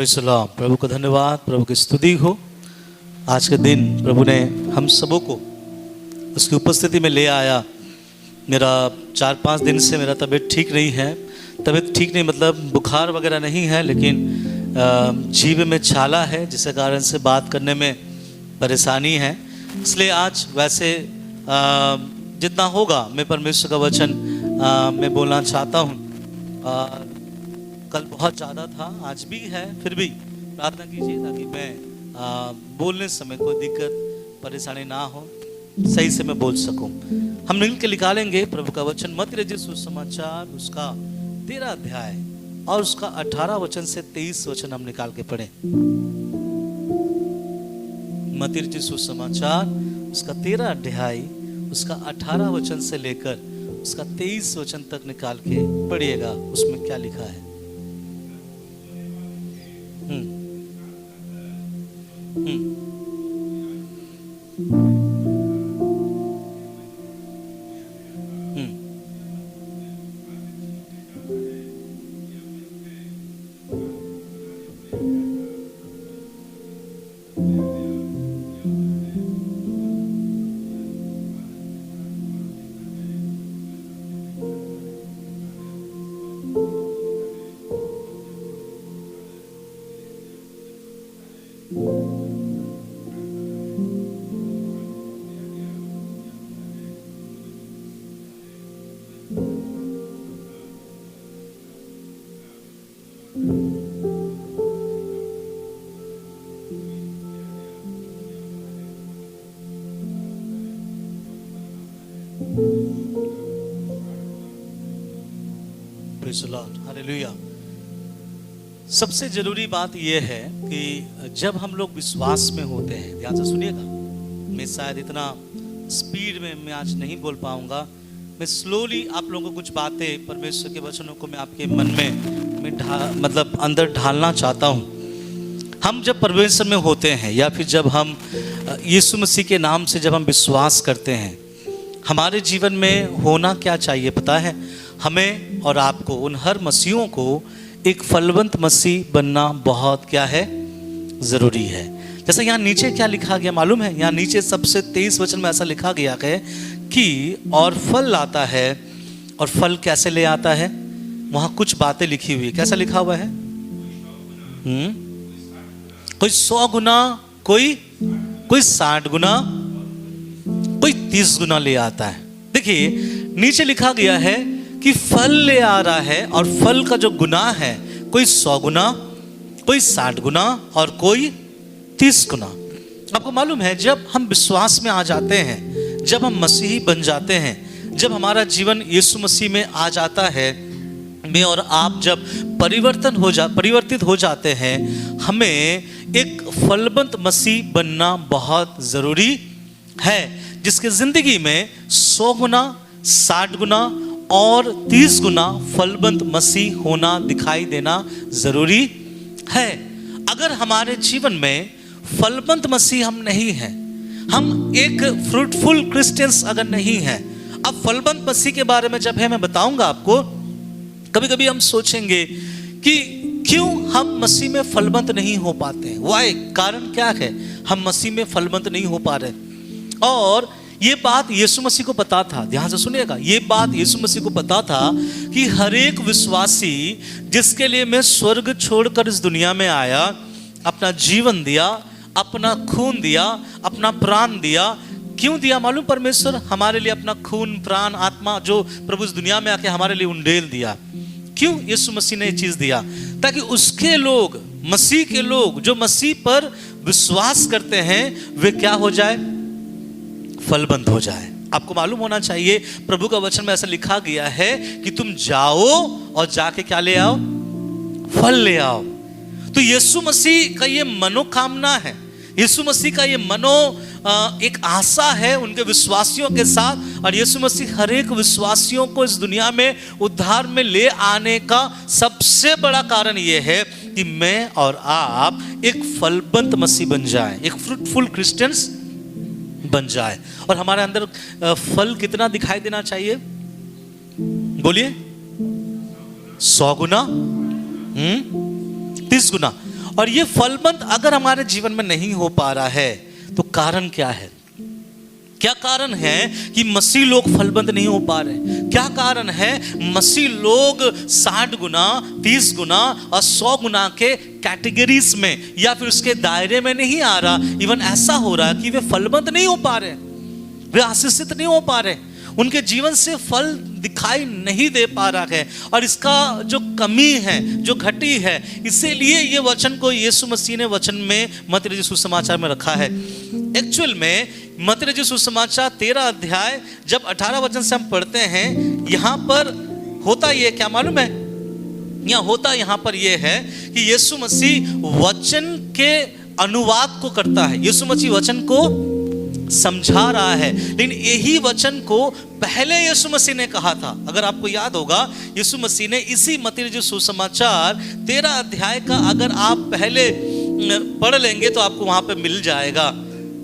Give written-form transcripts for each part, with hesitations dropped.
Praise the Lord. प्रभु को धन्यवाद, प्रभु की स्तुति हो। आज के दिन प्रभु ने हम सबों को उसकी उपस्थिति में ले आया। मेरा 4-5 दिन से मेरा तबीयत ठीक नहीं है। तबीयत ठीक नहीं मतलब बुखार वगैरह नहीं है, लेकिन जीभ में छाला है, जिसके कारण से बात करने में परेशानी है। इसलिए आज वैसे जितना होगा मैं परमेश्वर का वचन मैं बोलना चाहता हूँ। कल बहुत ज़्यादा था, आज भी है, फिर भी प्रार्थना कीजिए ताकि मैं बोलने समय कोई दिक्कत परेशानी ना हो, सही से मैं बोल सकूं। हम मिल के निकालेंगे प्रभु का वचन मत्ती रचित सुसमाचार उसका 13 अध्याय और उसका 18 वचन से 23 वचन हम निकाल के पढ़ें। मत्ती रचित सुसमाचार उसका 13 अध्याय उसका 18 वचन से लेकर उसका 23 वचन तक निकाल के पढ़िएगा। उसमें क्या लिखा है? Praise the Lord, hallelujah. सबसे जरूरी बात यह है कि जब हम लोग विश्वास में होते हैं, ध्यान से सुनिएगा। मैं शायद इतना स्पीड में मैं आज नहीं बोल पाऊंगा। मैं स्लोली आप लोगों को कुछ बातें परमेश्वर के वचनों को मैं आपके मन में मतलब अंदर ढालना चाहता हूँ। हम जब परमेश्वर में होते हैं या फिर जब हम यीशु मसीह के नाम से जब हम विश्वास करते हैं, हमारे जीवन में होना क्या चाहिए पता है? हमें और आपको, उन हर मसीहों को एक फलवंत मसीह बनना बहुत क्या है, ज़रूरी है। जैसे यहाँ नीचे क्या लिखा गया मालूम है? यहाँ नीचे सबसे 23 वचन में ऐसा लिखा गया है कि और फल लाता है। और फल कैसे ले आता है? वहाँ कुछ बातें लिखी हुई। कैसा लिखा हुआ है? कोई 100 गुना, कोई 60 गुना, कोई 30 गुना ले आता है। देखिए नीचे लिखा गया है कि फल ले आ रहा है, और फल का जो गुना है कोई 100 गुना, कोई 60 गुना और कोई 30 गुना। आपको मालूम है जब हम विश्वास में आ जाते हैं, जब हम मसीही बन जाते हैं, जब हमारा जीवन यीशु मसीह में आ जाता है, मैं और आप जब परिवर्तित हो जाते हैं, हमें एक फलवंत मसीह बनना बहुत ज़रूरी है, जिसके ज़िंदगी में 100 गुना, 60 गुना और 30 गुना फलवंत मसीह होना, दिखाई देना ज़रूरी है। अगर हमारे जीवन में फलवंत मसीह हम नहीं हैं, हम एक फ्रूटफुल क्रिश्चियंस अगर नहीं हैं, अब फलवंत मसीह के बारे में जब है मैं बताऊंगा आपको। कभी कभी हम सोचेंगे कि क्यों हम मसीह में फलवंत नहीं हो पाते हैं, वाई, कारण क्या है हम मसीह में फलवंत नहीं हो पा रहे। और ये बात यीशु मसीह को पता था। ध्यान से सुनिएगा, ये बात यीशु मसीह को पता था कि हर एक विश्वासी जिसके लिए मैं स्वर्ग छोड़कर इस दुनिया में आया, अपना जीवन दिया, अपना खून दिया, अपना प्राण दिया। क्यों दिया मालूम? परमेश्वर हमारे लिए अपना खून, प्राण, आत्मा जो प्रभु इस दुनिया में आके हमारे लिए उंडेल दिया। क्यों यीशु मसीह ने ये चीज दिया? ताकि उसके लोग, मसीह के लोग जो मसीह पर विश्वास करते हैं, वे क्या हो जाए, फलवंत हो जाए। आपको मालूम होना चाहिए प्रभु का वचन में ऐसा लिखा गया है कि तुम जाओ और जाके क्या ले आओ, फल ले आओ। तो यीशु मसीह का ये मनोकामना है, यीशु मसीह का ये एक आशा है उनके विश्वासियों के साथ। और यीशु मसीह हर एक विश्वासियों को इस दुनिया में उद्धार में ले आने का सबसे बड़ा कारण ये है कि मैं और आप एक फलवंत मसीह बन जाए, एक फ्रूटफुल क्रिश्चियंस बन जाए। और हमारे अंदर फल कितना दिखाई देना चाहिए? बोलिए, 100 गुना, 30 गुना। और ये फलबंद अगर हमारे जीवन में नहीं हो पा रहा है तो कारण क्या है? क्या कारण है कि मसीह लोग फलबंद नहीं हो पा रहे? क्या कारण है मसीह लोग 60 गुना, 30 गुना और 100 गुना के कैटेगरीज में या फिर उसके दायरे में नहीं आ रहा? इवन ऐसा हो रहा है कि वे फलबंद नहीं हो पा रहे, वे आशीषित नहीं हो पा रहे, उनके जीवन से फल दिखाई नहीं दे पा रहा है। और इसका जो कमी है, जो घटी है, इसीलिए ये वचन को यीशु मसीह ने वचन में मत्ती रचित सुसमाचार में रखा है। एक्चुअल में मत्ती रचित सुसमाचार 13 अध्याय जब 18 वचन से हम पढ़ते हैं, यहाँ पर होता ये क्या मालूम है? यहाँ पर ये है कि यीशु मसीह वचन के अनुवाद को करता है, यीशु मसीह वचन को समझा रहा है। लेकिन यही वचन को पहले यीशु मसीह ने कहा था। अगर आपको याद होगा, यीशु मसीह ने इसी मत्ती रचित सुसमाचार 13 अध्याय का अगर आप पहले पढ़ लेंगे तो आपको वहां पे मिल जाएगा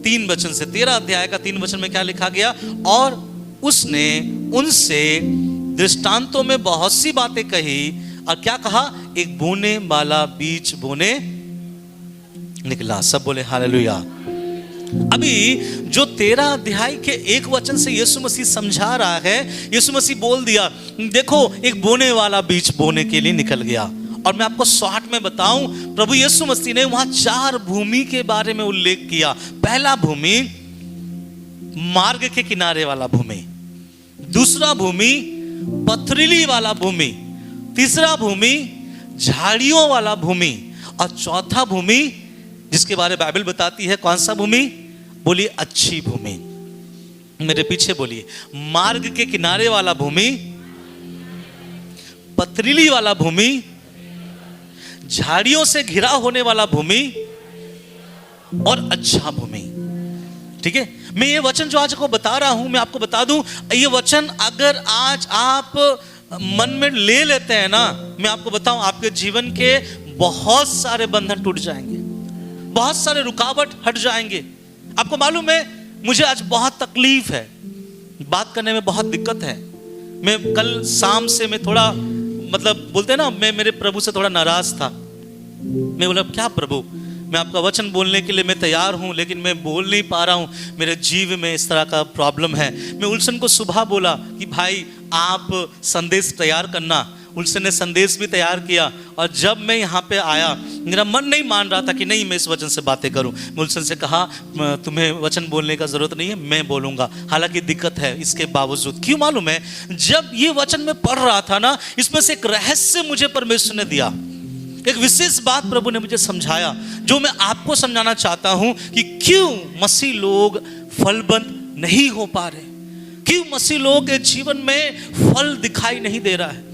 3 वचन से। 13 अध्याय का 3 वचन में क्या लिखा गया? और उसने उनसे दृष्टांतों में बहुत सी बातें कही और क्या कहा? एक बोने वाला बीज बोने निकला। सब बोले हालेलुया। अभी जो 13 अध्याय के 1 वचन से यीशु मसीह समझा रहा है, यीशु मसीह बोल दिया देखो एक बोने वाला बीज बोने के लिए निकल गया। और मैं आपको शॉर्ट में बताऊं, प्रभु यीशु मसीह ने वहां 4 भूमि के बारे में उल्लेख किया। पहला भूमि मार्ग के किनारे वाला भूमि, दूसरा भूमि पथरीली वाला भूमि, तीसरा भूमि झाड़ियों वाला भूमि और चौथा भूमि जिसके बारे में बाइबल बताती है कौन सा भूमि? बोलिए अच्छी भूमि। मेरे पीछे बोलिए, मार्ग के किनारे वाला भूमि, पथरीली वाला भूमि, झाड़ियों से घिरा होने वाला भूमि और अच्छा भूमि। ठीक है, मैं ये वचन जो आज को बता रहा हूं, मैं आपको बता दूं, ये वचन अगर आज आप मन में ले लेते हैं ना, मैं आपको बताऊं आपके जीवन के बहुत सारे बंधन टूट जाएंगे, बहुत सारे रुकावट हट जाएंगे। आपको मालूम है मुझे आज बहुत तकलीफ है, बात करने में बहुत दिक्कत है। मैं कल शाम से मैं थोड़ा मतलब बोलते हैं ना, मैं मेरे प्रभु से थोड़ा नाराज था। मैं बोला क्या प्रभु, मैं आपका वचन बोलने के लिए मैं तैयार हूं लेकिन मैं बोल नहीं पा रहा हूं, मेरे जीव में इस तरह का प्रॉब्लम है। मैं उल्सन को सुबह बोला कि भाई आप संदेश तैयार करना। उल्सन ने संदेश भी तैयार किया और जब मैं यहाँ पे आया मेरा मन नहीं मान रहा था कि नहीं मैं इस वचन से बातें करूं। मैं उल्सन से कहा तुम्हें वचन बोलने का जरूरत नहीं है, मैं बोलूंगा, हालांकि दिक्कत है इसके बावजूद। क्यों मालूम है? जब ये वचन में पढ़ रहा था ना, इसमें से एक रहस्य मुझे परमेश्वर ने दिया, एक विशेष बात प्रभु ने मुझे समझाया जो मैं आपको समझाना चाहता हूं कि क्यों मसीह लोग फलबंद नहीं हो पा रहे, क्यों मसीह लोगों के जीवन में फल दिखाई नहीं दे रहा है,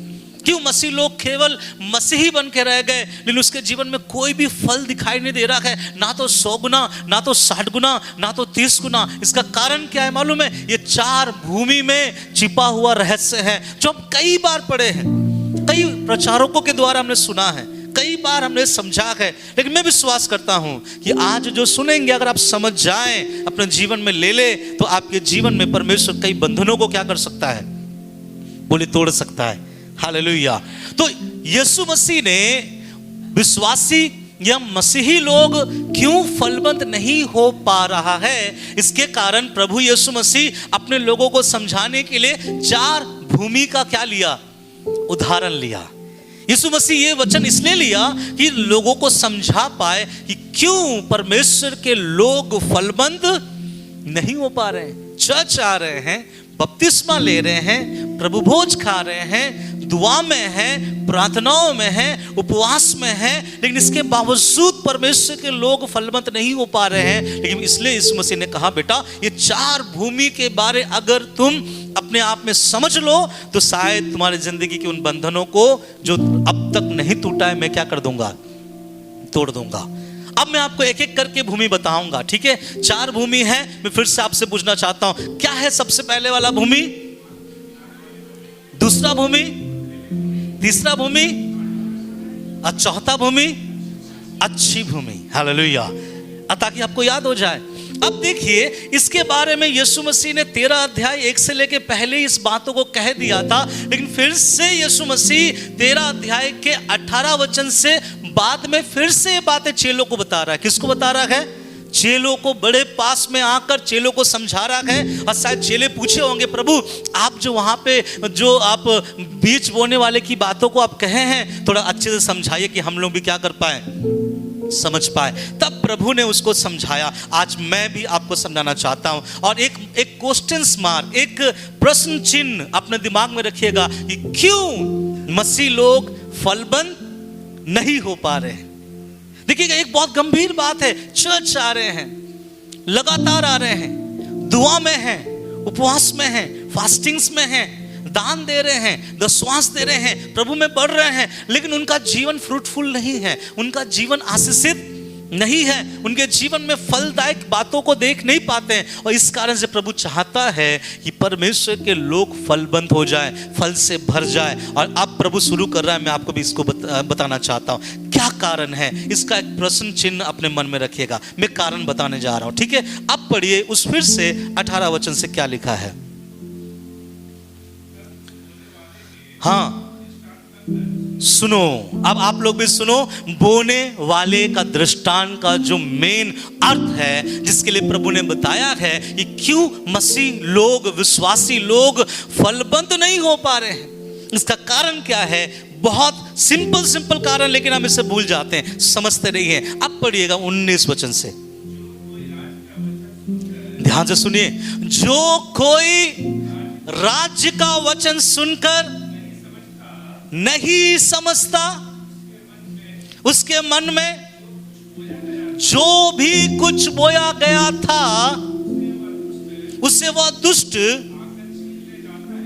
क्यों मसीह लोग केवल मसीही बन के रह गए लेकिन उसके जीवन में कोई भी फल दिखाई नहीं दे रहा है, ना तो 100 गुना, ना तो 60 गुना, ना तो 30 गुना। इसका कारण क्या है मालूम है? ये 4 भूमि में छिपा हुआ रहस्य है जो हम कई बार पढ़े हैं, कई प्रचारकों के द्वारा हमने सुना है, कई बार हमने समझा है। लेकिन मैं विश्वास करता हूं कि आज जो सुनेंगे अगर आप समझ जाएं, अपने जीवन में ले ले, तो आपके जीवन में परमेश्वर कई बंधनों को क्या कर सकता है? बोले तोड़ सकता है। हालेलुया। तो यीशु मसीह ने विश्वासी या मसीही लोग क्यों फलबंद नहीं हो पा रहा है, इसके कारण प्रभु यीशु मसीह अपने लोगों को समझाने के लिए 4 भूमि का क्या लिया? उदाहरण लिया। यीशु मसीह ये वचन इसलिए लिया कि लोगों को समझा पाए कि क्यों परमेश्वर के लोग फलबंद नहीं हो पा रहे हैं। चर्च आ रहे हैं, बपतिस्मा ले रहे हैं, प्रभु भोज खा रहे हैं, दुआ में हैं, प्रार्थनाओं में हैं, उपवास में हैं, लेकिन इसके बावजूद परमेश्वर के लोग फलबंद नहीं हो पा रहे हैं। लेकिन इसलिए यीशु मसीह ने कहा बेटा ये 4 भूमि के बारे अगर तुम अपने आप में समझ लो तो शायद तुम्हारी जिंदगी के उन बंधनों को जो अब तक नहीं टूटा है मैं क्या कर दूंगा? तोड़ दूंगा। अब मैं आपको एक एक करके भूमि बताऊंगा, ठीक है? 4 भूमि है। मैं फिर से आपसे पूछना चाहता हूं क्या है सबसे पहले वाला भूमि, दूसरा भूमि, तीसरा भूमि और चौथा भूमि अच्छी भूमि। हालेलुया। ताकि आपको याद हो जाए अब देखिए, इसके बारे में यीशु मसीह ने 13 अध्याय 1 से लेके पहले इस बातों को कह दिया था, लेकिन फिर से यीशु मसीह 13 अध्याय के 18 वचन से बाद में फिर से ये बातें चेलों को बता रहा है। किसको बता रहा है? चेलों को, बड़े पास में आकर चेलों को समझा रहा है। और शायद चेले पूछे होंगे, प्रभु आप जो वहां पे जो आप बीज बोने वाले की बातों को आप कहे हैं, थोड़ा अच्छे से समझाइए कि हम लोग भी क्या कर पाए, समझ पाए। तब प्रभु ने उसको समझाया। आज मैं भी आपको समझाना चाहता हूं, और एक क्वेश्चन मार्क, एक प्रश्न चिन्ह अपने दिमाग में रखिएगा कि क्यों मसीह लोग फलबंद नहीं हो पा रहे हैं। देखिएगा, एक बहुत गंभीर बात है। चर्च आ रहे हैं, लगातार आ रहे हैं, दुआ में हैं, उपवास में हैं, फास्टिंग्स में हैं, दान दे रहे हैं, दशवांश दे रहे हैं, प्रभु में बढ़ रहे हैं, लेकिन उनका जीवन फ्रूटफुल नहीं है, उनका जीवन आशीषित नहीं है, उनके जीवन में फलदायक बातों को देख नहीं पाते हैं। और इस कारण से प्रभु चाहता है कि परमेश्वर के लोग फलबंद हो जाए, फल से भर जाए। और अब प्रभु शुरू कर रहा है, मैं आपको भी इसको बताना चाहता हूं क्या कारण है। इसका एक प्रश्न चिन्ह अपने मन में रखिएगा, मैं कारण बताने जा रहा हूं, ठीक है। अब पढ़िए उस फिर से 18 वचन से क्या लिखा है। हाँ सुनो, अब आप लोग भी सुनो। बोने वाले का दृष्टांत का जो मेन अर्थ है, जिसके लिए प्रभु ने बताया है कि क्यों मसीह लोग, विश्वासी लोग फलबंद नहीं हो पा रहे हैं, इसका कारण क्या है। बहुत सिंपल कारण, लेकिन हम इसे भूल जाते हैं, समझते नहीं हैं। अब पढ़िएगा 19 वचन से, ध्यान से सुनिए। जो कोई राज्य का वचन सुनकर नहीं समझता, उसके मन में जो भी कुछ बोया गया था उसे वह दुष्ट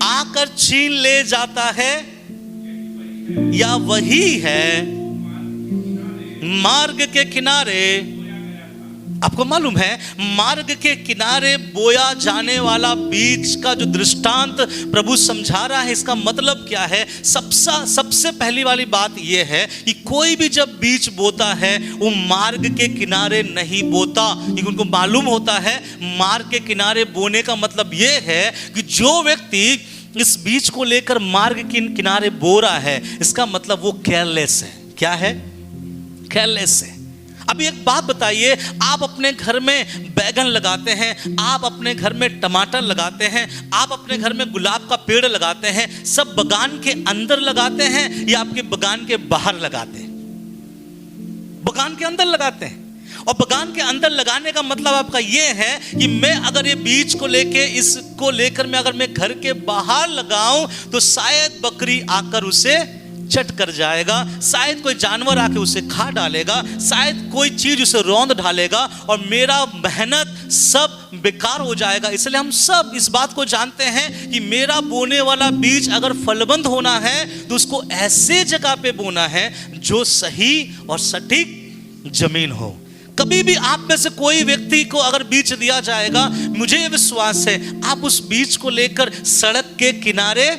आकर छीन ले जाता है, या वही है मार्ग के किनारे। आपको मालूम है, मार्ग के किनारे बोया जाने वाला बीज का जो दृष्टांत प्रभु समझा रहा है, इसका मतलब क्या है। सबसे पहली वाली बात यह है कि कोई भी जब बीज बोता है वो मार्ग के किनारे नहीं बोता, क्योंकि उनको मालूम होता है मार्ग के किनारे बोने का मतलब यह है कि जो व्यक्ति इस बीज को लेकर मार्ग के किनारे बो रहा है, इसका मतलब वो केयरलेस है। क्या है? केयरलेस है। अभी एक बात बताइए, आप अपने घर में बैगन लगाते हैं, आप अपने घर में टमाटर लगाते हैं, आप अपने घर में गुलाब का पेड़ लगाते हैं, सब बगान के अंदर लगाते हैं या आपके बगान के बाहर लगाते हैं? बगान के अंदर लगाते हैं। और बगान के अंदर लगाने का मतलब आपका यह है कि मैं अगर ये बीज को लेके, इसको लेकर मैं अगर मैं घर के बाहर लगाऊं तो शायद बकरी आकर उसे चट कर जाएगा, शायद कोई जानवर आके उसे खा डालेगा, शायद कोई चीज उसे रौंद डालेगा और मेरा मेहनत सब बेकार हो जाएगा। इसलिए हम सब इस बात को जानते हैं कि मेरा बोने वाला बीज अगर फलबंद होना है तो उसको ऐसे जगह पे बोना है जो सही और सटीक जमीन हो। कभी भी आप में से कोई व्यक्ति को अगर बीज दिया जाएगा, मुझे ये विश्वास है आप उस बीज को लेकर सड़क के किनारे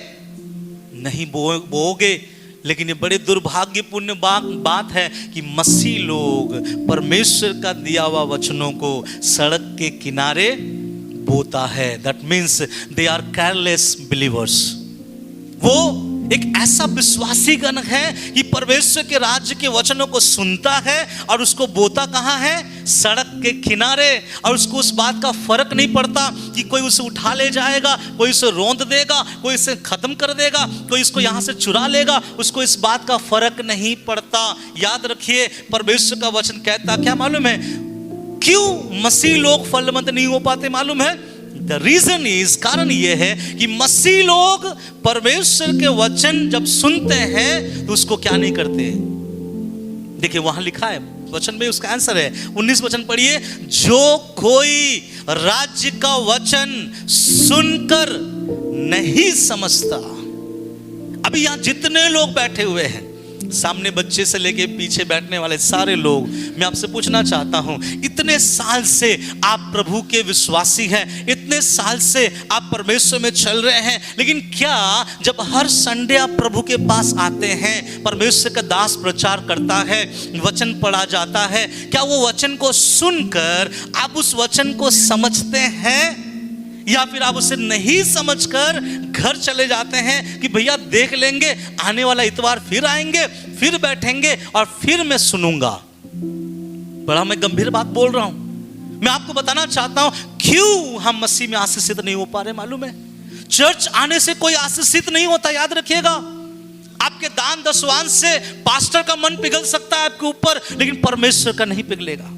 नहीं बोओगे। लेकिन ये बड़े दुर्भाग्यपूर्ण बात है कि मसीह लोग परमेश्वर का दिया हुआ वचनों को सड़क के किनारे बोता है। That means they are careless believers. वो एक ऐसा विश्वासी गण है कि परमेश्वर के राज्य के वचनों को सुनता है और उसको बोता कहाँ है? सड़क के किनारे। और उसको उस बात का फर्क नहीं पड़ता कि कोई उसे उठा ले जाएगा, कोई उसे रौंद देगा, कोई इसे खत्म कर देगा, कोई इसको यहाँ से चुरा लेगा, उसको इस बात का फर्क नहीं पड़ता। याद रखिए, परमेश्वर का वचन कहता क्या मालूम है? क्यों मसीह लोग फलबंद नहीं हो पाते मालूम है? The reason is, कारण यह है कि मसीह लोग परमेश्वर के वचन जब सुनते हैं तो उसको क्या नहीं करते। देखिए वहां लिखा है वचन में, उसका आंसर है 19 वचन पढ़िए। जो कोई राज्य का वचन सुनकर नहीं समझता। अभी यहां जितने लोग बैठे हुए हैं, सामने बच्चे से लेके पीछे बैठने वाले सारे लोग, मैं आपसे पूछना चाहता हूं, इतने साल से आप प्रभु के विश्वासी हैं, इतने साल से आप परमेश्वर में चल रहे हैं, लेकिन क्या जब हर संडे आप प्रभु के पास आते हैं, परमेश्वर का दास प्रचार करता है, वचन पढ़ा जाता है, क्या वो वचन को सुनकर आप उस वचन को समझते हैं, या फिर आप उसे नहीं समझकर घर चले जाते हैं कि भैया देख लेंगे, आने वाला इतवार फिर आएंगे, फिर बैठेंगे और फिर मैं सुनूंगा। बड़ा मैं गंभीर बात बोल रहा हूं। मैं आपको बताना चाहता हूं क्यों हम मसीह में आशीषित नहीं हो पा रहे। मालूम है, चर्च आने से कोई आशीषित नहीं होता, याद रखिएगा। आपके दान दशवान से पास्टर का मन पिघल सकता है आपके ऊपर, लेकिन परमेश्वर का नहीं पिघलेगा।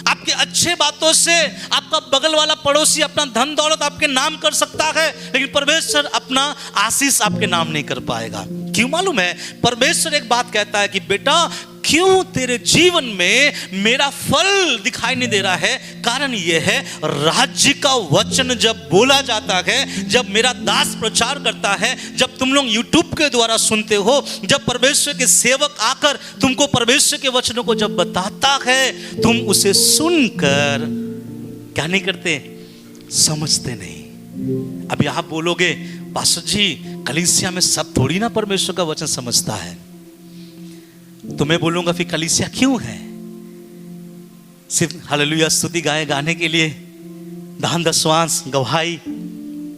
आपके अच्छे बातों से आपका बगल वाला पड़ोसी अपना धन दौलत आपके नाम कर सकता है, लेकिन परमेश्वर अपना आशीष आपके नाम नहीं कर पाएगा। क्यों मालूम है? परमेश्वर एक बात कहता है कि बेटा, क्यों तेरे जीवन में मेरा फल दिखाई नहीं दे रहा है? कारण यह है, राज्य का वचन जब बोला जाता है, जब मेरा दास प्रचार करता है, जब तुम लोग यूट्यूब के द्वारा सुनते हो, जब परमेश्वर के सेवक आकर तुमको परमेश्वर के वचनों को जब बताता है, तुम उसे सुनकर क्या नहीं करते? समझते नहीं। अभी आप बोलोगे, पास्टर जी कलीसिया में सब थोड़ी ना परमेश्वर का वचन समझता है। तो मैं बोलूंगा फिर कलीसिया क्यों है? सिर्फ हालेलुया स्तुति गाने के लिए, दान दशवांश, गवाही,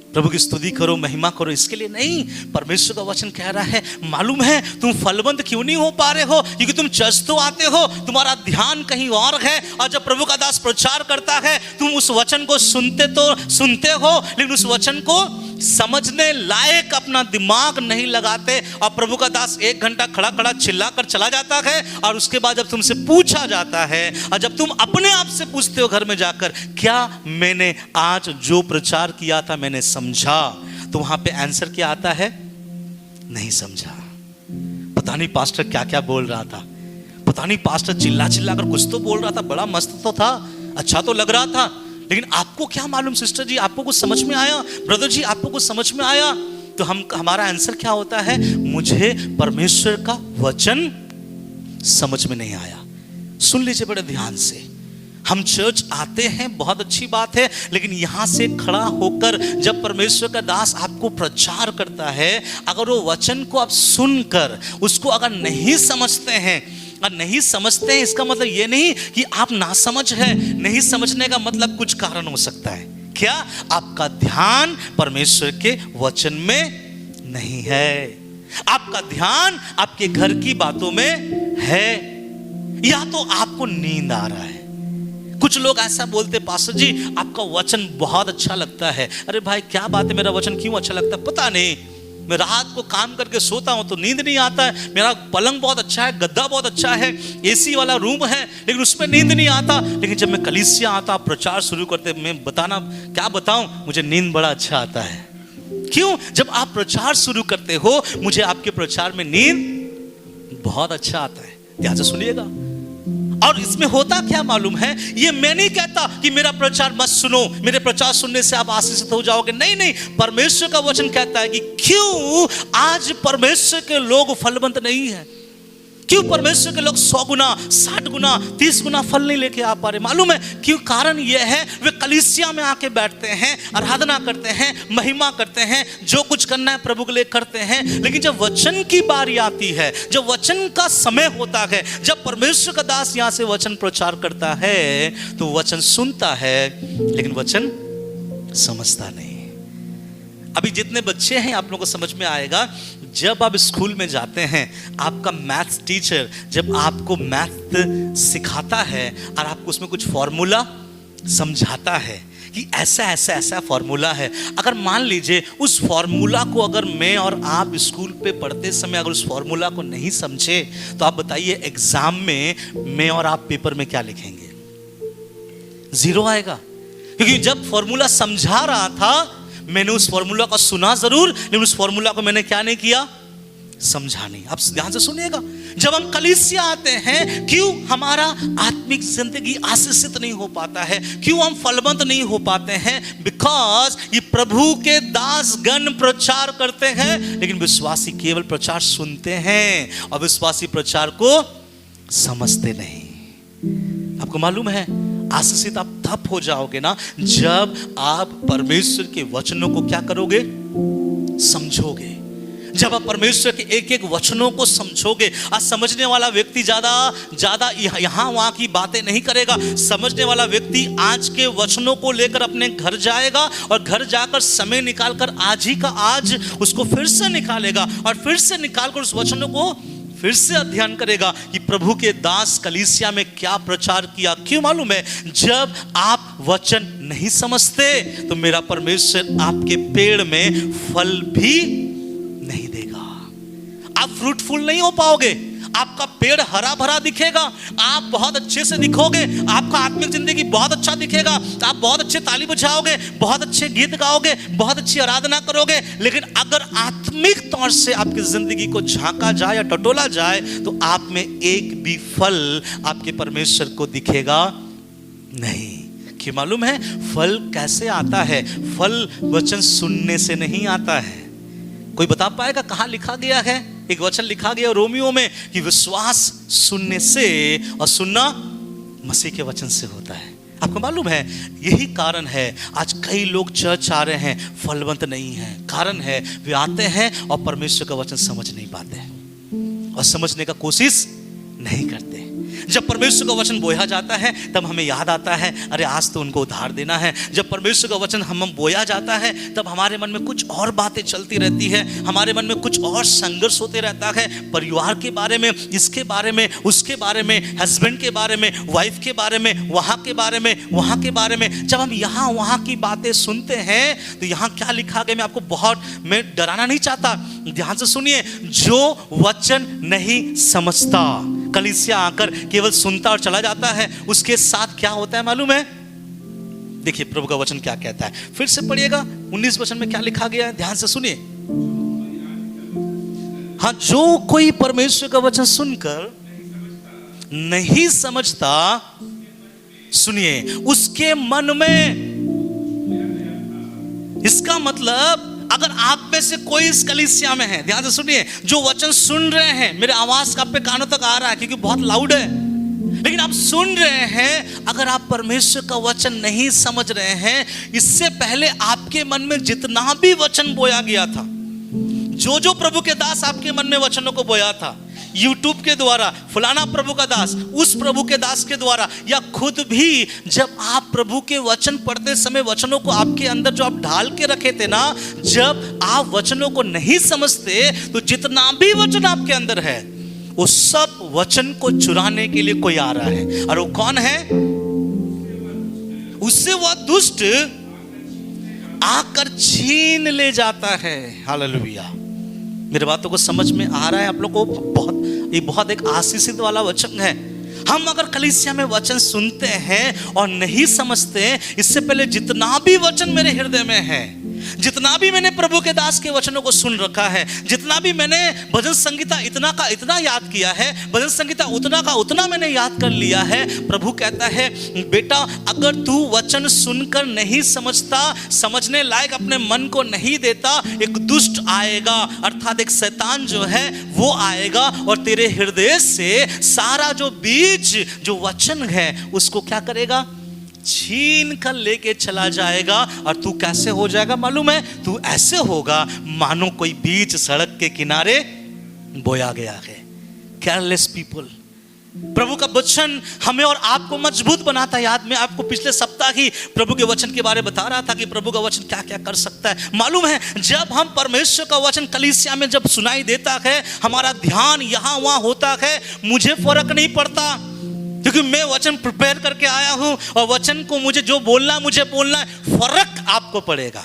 प्रभु की स्तुति करो, महिमा करो, इसके लिए नहीं। परमेश्वर का वचन कह रहा है, मालूम है तुम फलवंत क्यों नहीं हो पा रहे हो? क्योंकि तुम चर्च तो आते हो, तुम्हारा ध्यान कहीं और है, और जब प्रभु का दास प्रचार करता है, तुम उस वचन को सुनते हो, लेकिन उस वचन को समझने लायक अपना दिमाग नहीं लगाते। और प्रभु का दास 1 घंटा खड़ा खड़ा चिल्ला कर चला जाता है, और उसके बाद जब तुमसे पूछा जाता है, और जब तुम अपने आप से पूछते हो घर में जाकर, क्या मैंने आज जो प्रचार किया था मैंने समझा? तो वहां पे आंसर क्या आता है? नहीं समझा। पता नहीं पास्टर क्या क्या बोल रहा था, पता नहीं पास्टर चिल्ला चिल्ला कर कुछ तो बोल रहा था, बड़ा मस्त तो था, अच्छा तो लग रहा था, लेकिन आपको क्या मालूम सिस्टर जी, आपको कुछ समझ में आया? ब्रदर जी आपको कुछ समझ में आया? तो हमारा आंसर क्या होता है? मुझे परमेश्वर का वचन समझ में नहीं आया। सुन लीजिए बड़े ध्यान से, हम चर्च आते हैं, बहुत अच्छी बात है, लेकिन यहां से खड़ा होकर जब परमेश्वर का दास आपको प्रचार करता है, अगर वो वचन को आप सुनकर उसको अगर नहीं समझते हैं, और नहीं समझते हैं, इसका मतलब ये नहीं कि आप नासमझ हैं। नहीं समझने का मतलब कुछ कारण हो सकता है। क्या? आपका ध्यान परमेश्वर के वचन में नहीं है, आपका ध्यान आपके घर की बातों में है, या तो आपको नींद आ रहा है। कुछ लोग ऐसा बोलते, पास्टर जी आपका वचन बहुत अच्छा लगता है। अरे भाई क्या बात है, मेरा वचन क्यों अच्छा लगता है? पता नहीं, मैं रात को काम करके सोता हूं तो नींद नहीं आता है, मेरा पलंग बहुत अच्छा है, गद्दा बहुत अच्छा है, एसी वाला रूम है, लेकिन उसमें नींद नहीं आता। लेकिन जब मैं कलीसिया आता, प्रचार शुरू करते, मैं बताना क्या बताऊं, मुझे नींद बड़ा अच्छा आता है। क्यों? जब आप प्रचार शुरू करते हो, मुझे आपके प्रचार में नींद बहुत अच्छा आता है। ध्यान से सुनिएगा। और इसमें होता क्या मालूम है? ये मैं नहीं कहता कि मेरा प्रचार मत सुनो, मेरे प्रचार सुनने से आप आशीषित हो जाओगे, नहीं नहीं। परमेश्वर का वचन कहता है कि क्यों आज परमेश्वर के लोग फलवंत नहीं है, क्यों परमेश्वर के लोग 100 गुना 60 गुना 30 गुना फल नहीं लेके आ पा रहे? मालूम है क्यों? कारण यह है, वे कलीसिया में आके बैठते हैं, आराधना करते हैं, महिमा करते हैं, जो कुछ करना है प्रभु के लिए करते हैं, लेकिन जब वचन की बारी आती है, जब वचन का समय होता है, जब परमेश्वर का दास यहाँ से वचन प्रचार करता है, तो वचन सुनता है लेकिन वचन समझता नहीं। अभी जितने बच्चे हैं आप लोगों को समझ में आएगा, जब आप स्कूल में जाते हैं, आपका मैथ्स टीचर जब आपको मैथ सिखाता है और आपको उसमें कुछ फॉर्मूला समझाता है कि ऐसा ऐसा ऐसा फॉर्मूला है, अगर मान लीजिए उस फॉर्मूला को अगर मैं और आप स्कूल पे पढ़ते समय अगर उस फॉर्मूला को नहीं समझे, तो आप बताइए एग्जाम में मैं और आप पेपर में क्या लिखेंगे? 0 आएगा। क्योंकि जब फॉर्मूला समझा रहा था, मैंने उस फॉर्मूला को सुना जरूर, लेकिन उस फॉर्मूला को मैंने क्या नहीं किया? समझानी। आप ध्यान से सुनिएगा, जब हम कलीसिया आते हैं, क्यों हमारा आत्मिक जिंदगी आशीषित नहीं हो पाता है, क्यों हम फलवंत नहीं हो पाते हैं? बिकॉज ये प्रभु के दास गण प्रचार करते हैं, लेकिन विश्वासी केवल प्रचार सुनते हैं और विश्वासी प्रचार को समझते नहीं। आपको मालूम है, आशीषित आप तब हो जाओगे ना जब आप परमेश्वर के वचनों को क्या करोगे? समझोगे। जब आप परमेश्वर के एक एक वचनों को समझोगे। आज समझने वाला व्यक्ति ज्यादा यहाँ वहाँ की बातें नहीं करेगा। समझने वाला व्यक्ति आज के वचनों को लेकर अपने घर जाएगा और घर जाकर समय निकालकर आज ही का आज उसको फिर से निकालेगा और फिर से निकालकर उस वचनों को फिर से अध्ययन करेगा कि प्रभु के दास कलीसिया में क्या प्रचार किया। क्यों मालूम है? जब आप वचन नहीं समझते तो मेरा परमेश्वर आपके पेड़ में फल भी नहीं देगा। आप फ्रूटफुल नहीं हो पाओगे। आपका पेड़ हरा भरा दिखेगा, आप बहुत अच्छे से दिखोगे, आपका आत्मिक जिंदगी बहुत अच्छा दिखेगा, आप बहुत अच्छे ताली बजाओगे, बहुत अच्छे गीत गाओगे, बहुत अच्छी आराधना करोगे, लेकिन अगर आत्मिक तौर से आपकी जिंदगी को झांका जाए या टटोला जाए तो आप में एक भी फल आपके परमेश्वर को दिखेगा नहीं। कि मालूम है फल कैसे आता है? फल वचन सुनने से नहीं आता है। कोई बता पाएगा कहां लिखा गया है? एक वचन लिखा गया रोमियो में कि विश्वास सुनने से और सुनना मसीह के वचन से होता है। आपको मालूम है यही कारण है आज कई लोग चर्च आ रहे हैं, फलवंत नहीं है। कारण है वे आते हैं और परमेश्वर का वचन समझ नहीं पाते और समझने का कोशिश नहीं करते। जब परमेश्वर का वचन बोया जाता है तब हमें याद आता है अरे आज तो उनको उधार देना है। जब परमेश्वर का वचन हम बोया जाता है तब हमारे मन में कुछ और बातें चलती रहती है, हमारे मन में कुछ और संघर्ष होते रहता है, परिवार के बारे में, इसके बारे में, उसके बारे में, हस्बैंड के बारे में, वाइफ के बारे में, वहाँ के बारे में, वहाँ के बारे में। जब हम यहाँ वहाँ की बातें सुनते हैं तो यहाँ क्या लिखा गया, मैं डराना नहीं चाहता, ध्यान से सुनिए। जो वचन नहीं समझता, कलीसिया आकर केवल सुनता और चला जाता है, उसके साथ क्या होता है मालूम है? देखिए प्रभु का वचन क्या कहता है, फिर से पढ़िएगा 19 वचन में क्या लिखा गया है, ध्यान से सुनिए। हाँ, जो कोई परमेश्वर का वचन सुनकर नहीं समझता, सुनिए, उसके मन में, इसका मतलब अगर आप में से कोई इस कलीसिया में है, ध्यान से सुनिए, जो वचन सुन रहे हैं, मेरे आवाज का आप पे कानों तक आ रहा है क्योंकि बहुत लाउड है, लेकिन आप सुन रहे हैं, अगर आप परमेश्वर का वचन नहीं समझ रहे हैं, इससे पहले आपके मन में जितना भी वचन बोया गया था, जो प्रभु के दास आपके मन में वचनों को बोया था, यूट्यूब के द्वारा, फलाना प्रभु का दास, उस प्रभु के दास के द्वारा, या खुद भी जब आप प्रभु के वचन पढ़ते समय वचनों को आपके अंदर जो आप ढाल के रखे थे ना, जब आप वचनों को नहीं समझते तो जितना भी वचन आपके अंदर है वो सब वचन को चुराने के लिए कोई आ रहा है। और वो कौन है? उससे वह दुष्ट आकर छीन ले जाता है। हालेलुया। मेरे बातों को समझ में आ रहा है आप लोग को? बहुत एक आशीषित वाला वचन है। हम अगर कलीसिया में वचन सुनते हैं और नहीं समझते, इससे पहले जितना भी वचन मेरे हृदय में है, जितना भी मैंने प्रभु के दास के वचनों को सुन रखा है, जितना भी मैंने भजन संगीता इतना का इतना याद किया है, भजन संगीता उतना का उतना मैंने याद कर लिया है, प्रभु कहता है बेटा अगर तू वचन सुनकर नहीं समझता, समझने लायक अपने मन को नहीं देता, एक दुष्ट आएगा, अर्थात एक शैतान जो है वो आएगा और तेरे हृदय से सारा जो बीज, जो वचन है, उसको क्या करेगा? छीन कर लेके चला जाएगा। और तू कैसे हो जाएगा मालूम है? तू ऐसे होगा मानो कोई बीच सड़क के किनारे बोया गया है। Careless people. प्रभु का वचन हमें और आपको मजबूत बनाता है। याद में आपको पिछले सप्ताह ही प्रभु के वचन के बारे में बता रहा था कि प्रभु का वचन क्या क्या कर सकता है। मालूम है जब हम परमेश्वर का वचन कलीसिया में जब सुनाई देता है, हमारा ध्यान यहाँ वहाँ होता है, मुझे फर्क नहीं पड़ता क्योंकि मैं वचन प्रिपेयर करके आया हूं और वचन को मुझे जो बोलना है मुझे बोलना है। फर्क आपको पड़ेगा,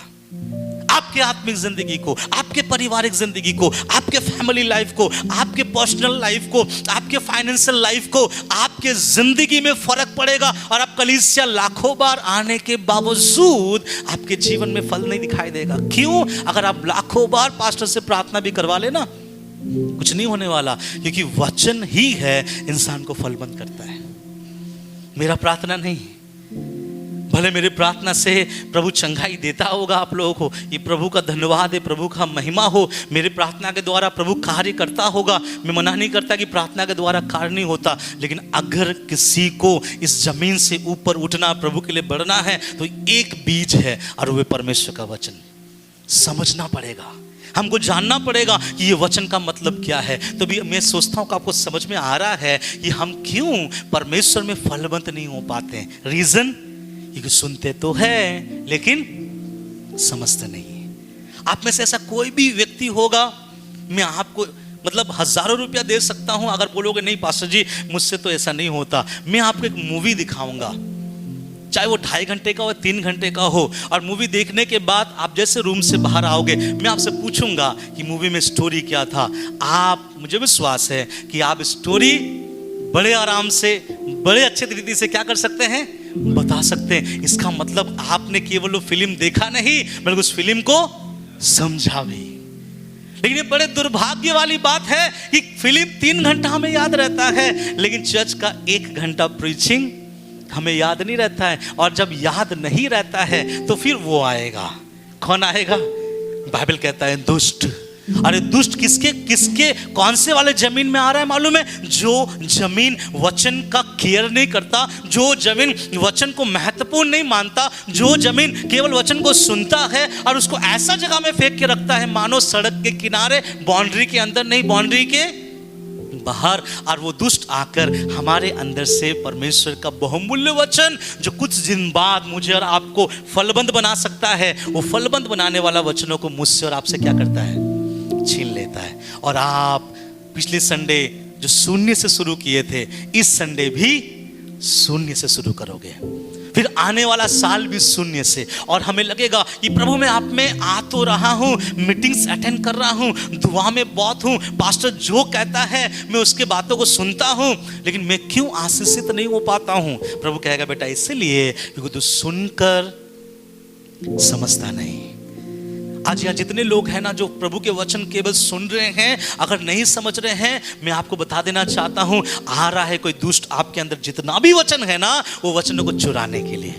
आपके आत्मिक जिंदगी को, आपके पारिवारिक जिंदगी को, आपके फैमिली लाइफ को, आपके पर्सनल लाइफ को, आपके फाइनेंशियल लाइफ को, आपके जिंदगी में फर्क पड़ेगा। और आप कलीसिया लाखों बार आने के बावजूद आपके जीवन में फल नहीं दिखाई देगा। क्यों? अगर आप लाखों बार पास्टर से प्रार्थना भी करवा लेना, कुछ नहीं होने वाला, क्योंकि वचन ही है इंसान को फलवंत करता है, मेरा प्रार्थना नहीं। भले मेरी प्रार्थना से प्रभु चंगाई देता होगा आप लोगों को, ये प्रभु का धन्यवाद है, प्रभु का महिमा हो, मेरी प्रार्थना के द्वारा प्रभु कार्य करता होगा। मैं मना नहीं करता कि प्रार्थना के द्वारा कार्य नहीं होता, लेकिन अगर किसी को इस जमीन से ऊपर उठना, प्रभु के लिए बढ़ना है, तो एक बीज है और वह परमेश्वर का वचन। समझना पड़ेगा, हमको जानना पड़ेगा कि ये वचन का मतलब क्या है। तो भी मैं सोचता हूँ कि आपको समझ में आ रहा है कि हम क्यों परमेश्वर में फलवंत नहीं हो पाते। रीजन, क्योंकि सुनते तो है लेकिन समझते नहीं है। आप में से ऐसा कोई भी व्यक्ति होगा, मैं आपको मतलब हजारों रुपया दे सकता हूं, अगर बोलोगे नहीं पास्टर जी मुझसे तो ऐसा नहीं होता, मैं आपको एक मूवी दिखाऊंगा, चाहे वो 2.5 घंटे का हो, 3 घंटे का हो, और मूवी देखने के बाद आप जैसे रूम से बाहर आओगे, मैं आपसे पूछूंगा कि मूवी में स्टोरी क्या था। आप, मुझे विश्वास है कि आप स्टोरी बड़े आराम से, बड़े अच्छे तरीके से क्या कर सकते हैं, बता सकते हैं। इसका मतलब आपने केवल वो फिल्म देखा नहीं, बल्कि उस फिल्म को समझा भी। लेकिन ये बड़े दुर्भाग्य वाली बात है कि फिल्म 3 घंटा हमें याद रहता है, लेकिन चर्च का 1 घंटा प्रीचिंग हमें याद नहीं रहता है। और जब याद नहीं रहता है तो फिर वो आएगा, कौन आएगा? बाइबल कहता है दुष्ट। अरे दुष्ट किसके किसके कौन से वाले जमीन में आ रहा है मालूम है? जो जमीन वचन का केयर नहीं करता, जो जमीन वचन को महत्वपूर्ण नहीं मानता, जो जमीन केवल वचन को सुनता है और उसको ऐसा जगह में फेंक के रखता है मानो सड़क के किनारे, बाउंड्री के अंदर नहीं, बाउंड्री के बाहर। और वो दुष्ट आकर हमारे अंदर से परमेश्वर का बहुमूल्य वचन, जो कुछ दिन बाद मुझे और आपको फलबंद बना सकता है, वो फलबंद बनाने वाला वचनों को मुझसे और आपसे क्या करता है, छीन लेता है। और आप पिछले संडे जो शून्य से शुरू किए थे, इस संडे भी शून्य से शुरू करोगे, फिर आने वाला साल भी शून्य से। और हमें लगेगा कि प्रभु मैं आप में आ तो रहा हूं, मीटिंग्स अटेंड कर रहा हूं, दुआ में बहुत हूं, पास्टर जो कहता है मैं उसके बातों को सुनता हूं, लेकिन मैं क्यों आशीषित नहीं हो पाता हूं? प्रभु कहेगा बेटा इसलिए क्योंकि तू सुनकर समझता नहीं। आज यहाँ जितने लोग हैं ना, जो प्रभु के वचन केवल सुन रहे हैं, अगर नहीं समझ रहे हैं, मैं आपको बता देना चाहता हूं, आ रहा है कोई दुष्ट आपके अंदर जितना भी वचन है ना, वो वचनों को चुराने के लिए।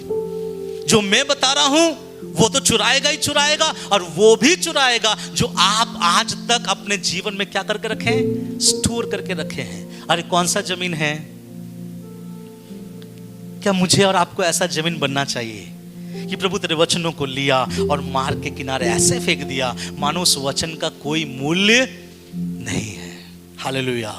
जो मैं बता रहा हूं वो तो चुराएगा ही चुराएगा, और वो भी चुराएगा जो आप आज तक अपने जीवन में क्या करके रखे हैं, स्टोर करके रखे हैं। अरे कौन सा जमीन है? क्या मुझे और आपको ऐसा जमीन बनना चाहिए कि प्रभु तेरे वचनों को लिया और मार्ग के किनारे ऐसे फेंक दिया मानो उस वचन का कोई मूल्य नहीं है। हालेलुया।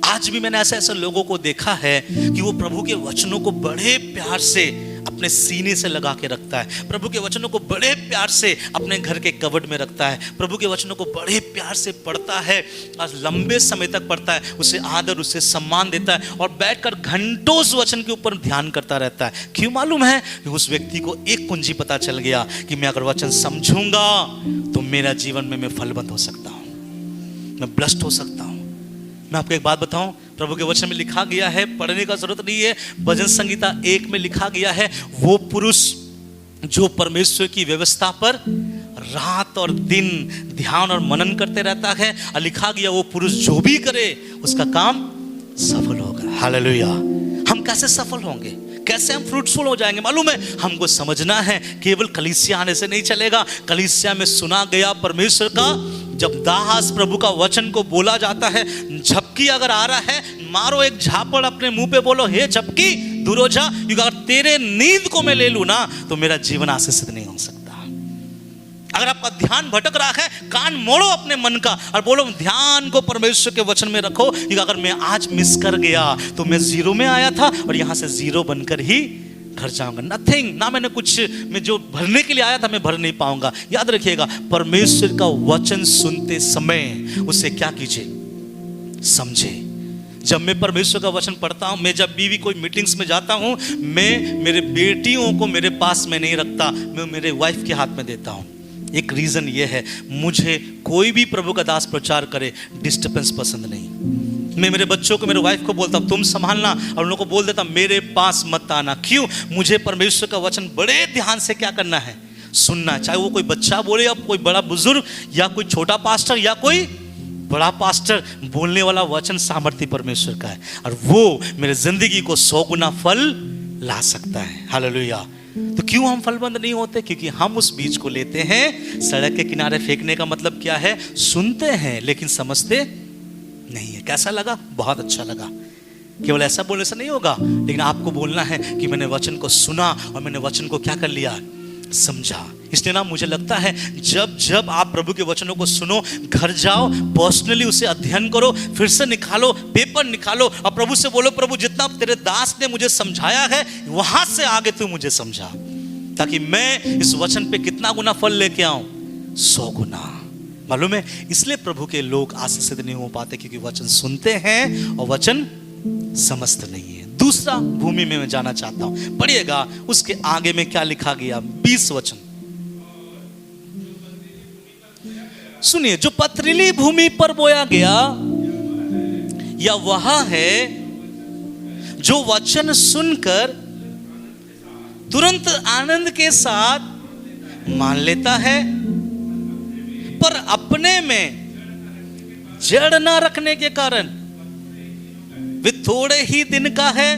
आज भी मैंने ऐसे लोगों को देखा है कि वो प्रभु के वचनों को बड़े प्यार से अपने सीने से लगा के रखता है, प्रभु के वचनों को बड़े प्यार से अपने घर के कबर्ड में रखता है, प्रभु के वचनों को बड़े प्यार से पढ़ता है और लंबे समय तक पढ़ता है, उसे आदर, उसे सम्मान देता है और बैठकर घंटों उस वचन के ऊपर ध्यान करता रहता है। क्यों मालूम है? कि उस व्यक्ति को एक कुंजी पता चल गया कि मैं अगर वचन समझूंगा तो मेरा जीवन में मैं फलवंत हो सकता हूं, मैं ब्लेस्ड हो सकता हूं। मैं आपको एक बात बताऊं, प्रभु के वचन में लिखा गया है, पढ़ने का जरूरत नहीं है, भजन संगीता 1 में लिखा गया है, वो पुरुष जो परमेश्वर की व्यवस्था पर रात और दिन ध्यान और मनन करते रहता है, और लिखा गया वो पुरुष जो भी करे उसका काम सफल होगा। हालेलुया। हम कैसे सफल होंगे, कैसे हम फ्रूटफुल हो जाएंगे? मालूम है, हमको समझना है केवल कलीसिया आने से नहीं चलेगा। कलीसिया में सुना गया परमेश्वर का, जब दास प्रभु का वचन को बोला जाता है, झपकी अगर आ रहा है, मारो एक झापड़ अपने मुंह पे, बोलो हे झपकी दूर हो जा, क्योंकि अगर तेरे नींद को मैं ले लूं ना तो मेरा जीवन आशीषित नहीं हो सकता। अगर आपका ध्यान भटक रहा है, कान मोड़ो अपने मन का और बोलो ध्यान को परमेश्वर के वचन में रखो, क्योंकि अगर मैं आज मिस कर गया तो मैं जीरो में आया था और यहां से जीरो बनकर ही घर जाऊंगा। नथिंग, ना मैंने कुछ, मैं जो भरने के लिए आया था मैं भर नहीं पाऊंगा। याद रखिएगा, परमेश्वर का वचन सुनते समय उसे क्या कीजिए, समझे। जब मैं परमेश्वर का वचन पढ़ता हूं, मैं जब भी कोई मीटिंग्स में जाता हूं, मैं मेरे बेटियों को मेरे पास में नहीं रखता, मैं मेरे वाइफ के हाथ में देता हूं। एक रीजन ये है, मुझे कोई भी प्रभु का दास प्रचार करे डिस्टर्बेंस पसंद नहीं। मैं मेरे बच्चों को, मेरे वाइफ को बोलता हूँ तुम संभालना, और उन लोगों को बोल देता मेरे पास मत आना। क्यों? मुझे परमेश्वर का वचन बड़े ध्यान से क्या करना है, सुनना। चाहे वो कोई बच्चा बोले या कोई बड़ा बुजुर्ग या कोई छोटा पास्टर या कोई बड़ा पास्टर, बोलने वाला वचन सामर्थ्य परमेश्वर का है और वो मेरे जिंदगी को 100 गुना फल ला सकता है। हालेलुया। तो क्यों हम फलबंद नहीं होते? क्योंकि हम उस बीज को लेते हैं, सड़क के किनारे फेंकने का मतलब क्या है? सुनते हैं लेकिन समझते नहीं है। कैसा लगा? बहुत अच्छा लगा। केवल ऐसा बोलने से नहीं होगा, लेकिन आपको बोलना है कि मैंने वचन को सुना और मैंने वचन को क्या कर लिया? समझा। इसलिए ना मुझे लगता है जब जब आप प्रभु के वचनों को सुनो, घर जाओ, पर्सनली उसे अध्ययन करो, फिर से निकालो, पेपर निकालो और प्रभु से बोलो, प्रभु जितना तेरे दास ने मुझे समझाया है वहां से आगे तू मुझे समझा, ताकि मैं इस वचन पे कितना गुना फल लेके आऊं? 100 गुना। मालूम है, इसलिए प्रभु के लोग आशीषित नहीं हो पाते, क्योंकि वचन सुनते हैं और वचन समझते नहीं है। दूसरा भूमि में मैं जाना चाहता हूं, पढ़िएगा उसके आगे में क्या लिखा गया, 20 वचन सुनिए। जो पथरीली भूमि पर बोया गया या वह है जो वचन सुनकर तुरंत आनंद के साथ मान लेता है, पर अपने में जड़ ना रखने के कारण वे थोड़े ही दिन का है।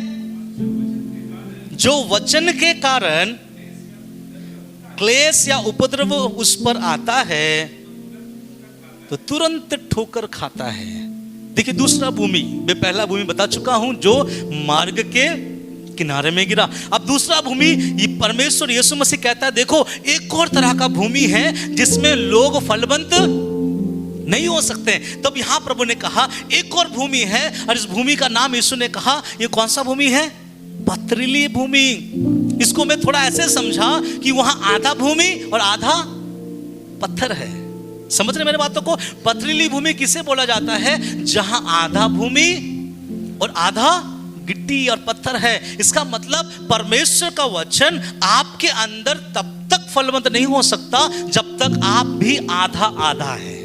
जो वचन के कारण क्लेश या उपद्रव उस पर आता है तो तुरंत ठोकर खाता है। देखिए दूसरा भूमि, मैं पहला भूमि बता चुका हूं जो मार्ग के किनारे में गिरा। अब दूसरा भूमि, ये परमेश्वर यीशु मसीह कहता है, देखो एक और तरह का भूमि है जिसमें लोग फलवंत नहीं हो सकते। तब यहां प्रभु ने कहा एक और भूमि है, और इस भूमि का नाम यीशु ने कहा, ये कौन सा भूमि है? पथरीली भूमि। इसको मैं थोड़ा ऐसे समझा कि वहां आधा भूमि और आधा पत्थर है। समझ रहे मेरे बातों को? पथरीली भूमि किसे बोला जाता है? जहां आधा भूमि और आधा गिट्टी और पत्थर है। इसका मतलब परमेश्वर का वचन आपके अंदर तब तक फलवंत नहीं हो सकता जब तक आप भी आधा आधा है।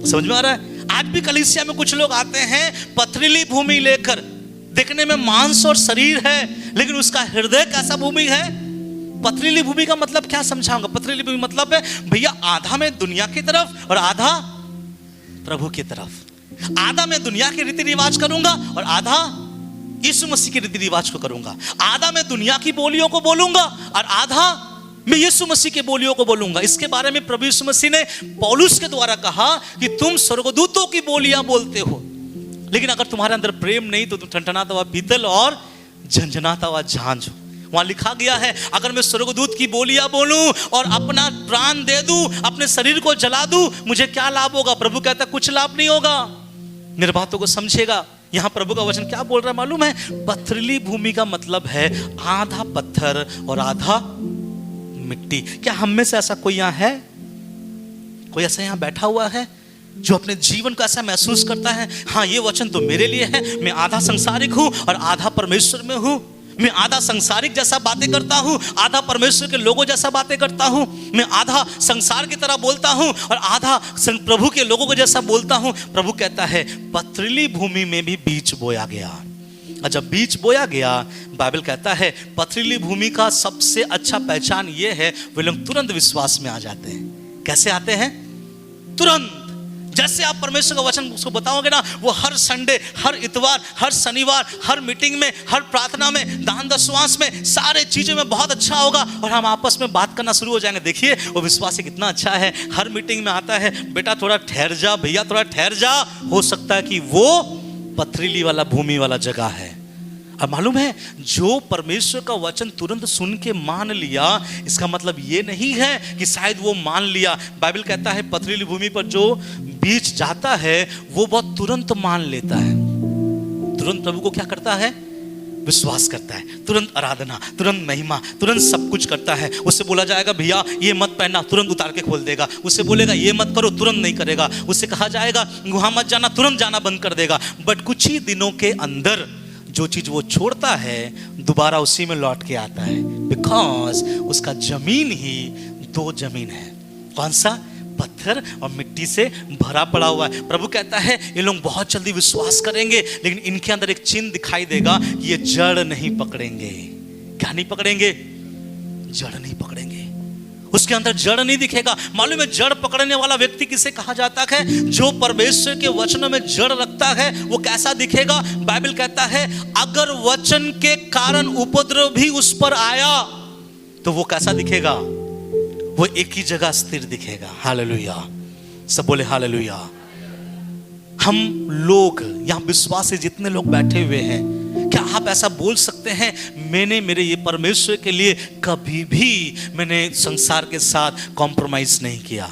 समझ में आ रहा है? आज भी कलीसिया में कुछ लोग आते हैं पथरीली भूमि लेकर, देखने में मांस और शरीर है, लेकिन उसका हृदय कैसा भूमि है? पथरीली भूमि का मतलब क्या समझाऊंगा? पथरीली भूमि मतलब है भैया आधा में दुनिया की तरफ और आधा प्रभु की तरफ। आधा में दुनिया के रीति रिवाज करूंगा और आधा यीशु मसीह के रीति रिवाज को करूंगा। आधा मैं दुनिया की बोलियों को बोलूंगा और आधा मैं यीशु मसीह के बोलियों को बोलूंगा। इसके बारे में प्रभु यीशु मसीह ने पौलुस के द्वारा कहा कि तुम स्वर्गदूतों की बोलियां बोलते हो, लेकिन अगर तुम्हारे अंदर प्रेम नहीं तो तुम ठनठनाता हुआ पीतल और झंझनाता हुआ झांझ हो। वहां लिखा गया है अगर मैं स्वर्गदूत की बोलियां बोलूं और अपना प्राण दे दूं, अपने शरीर को जला दूं, मुझे क्या लाभ होगा? प्रभु कहता है कुछ लाभ नहीं होगा। मेरे बातों को समझेगा। यहां प्रभु का वचन क्या बोल रहा है मालूम है? पथरीली भूमि का मतलब है आधा पत्थर और आधा मिट्टी। क्या हम में से ऐसा कोई यहां है? कोई ऐसा यहां बैठा हुआ है जो अपने जीवन को ऐसा महसूस करता है, हाँ ये वचन तो मेरे लिए है, मैं आधा संसारिक हूं और आधा परमेश्वर में हूं, मैं आधा संसारिक जैसा बातें करता हूं, आधा परमेश्वर के लोगों जैसा बातें करता हूं, मैं आधा संसार की तरह बोलता हूं और आधा प्रभु के लोगों को जैसा बोलता हूं। प्रभु कहता है पथरीली भूमि में भी बीज बोया गया, और जब बीज बोया गया, बाइबल कहता है पथरीली भूमि का सबसे अच्छा पहचान ये है, वे लोग तुरंत विश्वास में आ जाते हैं। कैसे आते हैं? तुरंत। जैसे आप परमेश्वर का वचन उसको बताओगे ना, वो हर संडे, हर इतवार, हर शनिवार, हर मीटिंग में, हर प्रार्थना में, दान दशवांश में, सारे चीजों में बहुत अच्छा होगा और हम आपस में बात करना शुरू हो जाएंगे। देखिए वो विश्वासी कितना अच्छा है, हर मीटिंग में आता है, बेटा थोड़ा ठहर जा, भैया थोड़ा ठहर जा। हो सकता है कि वो पथरीली वाला भूमि वाला जगह है। और मालूम है जो परमेश्वर का वचन तुरंत सुन के मान लिया, इसका मतलब ये नहीं है कि शायद वो मान लिया। बाइबल कहता है पथरीली भूमि पर जो बीज जाता है वो बहुत तुरंत मान लेता है, तुरंत प्रभु को क्या करता है? विश्वास करता है, तुरंत आराधना, तुरंत महिमा, तुरंत सब कुछ करता है। उससे बोला जाएगा भैया ये मत पहनना, तुरंत उतार के खोल देगा। उससे बोलेगा ये मत करो, तुरंत नहीं करेगा। उससे कहा जाएगा वहां मत जाना, तुरंत जाना बंद कर देगा। बट कुछ ही दिनों के अंदर जो चीज वो छोड़ता है दोबारा उसी में लौट के आता है, बिकॉज उसका जमीन ही दो जमीन है। कौन सा? पत्थर और मिट्टी से भरा पड़ा हुआ है। प्रभु कहता है ये लोग बहुत जल्दी विश्वास करेंगे, लेकिन इनके अंदर एक चिन्ह दिखाई देगा कि ये जड़ नहीं पकड़ेंगे। क्या नहीं पकड़ेंगे? जड़ नहीं पकड़ेंगे। उसके अंदर जड़ नहीं दिखेगा। मालूम है जड़ पकड़ने वाला व्यक्ति किसे कहा जाता है? जो परमेश्वर के वचनों में जड़ रखता है। वो कैसा दिखेगा? बाइबल कहता है अगर वचन के कारण उपद्रव भी उस पर आया तो वो कैसा दिखेगा? वो एक ही जगह स्थिर दिखेगा। हालेलुया, सब बोले हालेलुया। हम लोग यहां विश्वासी जितने लोग बैठे हुए हैं, क्या आप ऐसा बोल सकते हैं मैंने मेरे ये परमेश्वर के लिए कभी भी मैंने संसार के साथ कॉम्प्रोमाइज नहीं किया,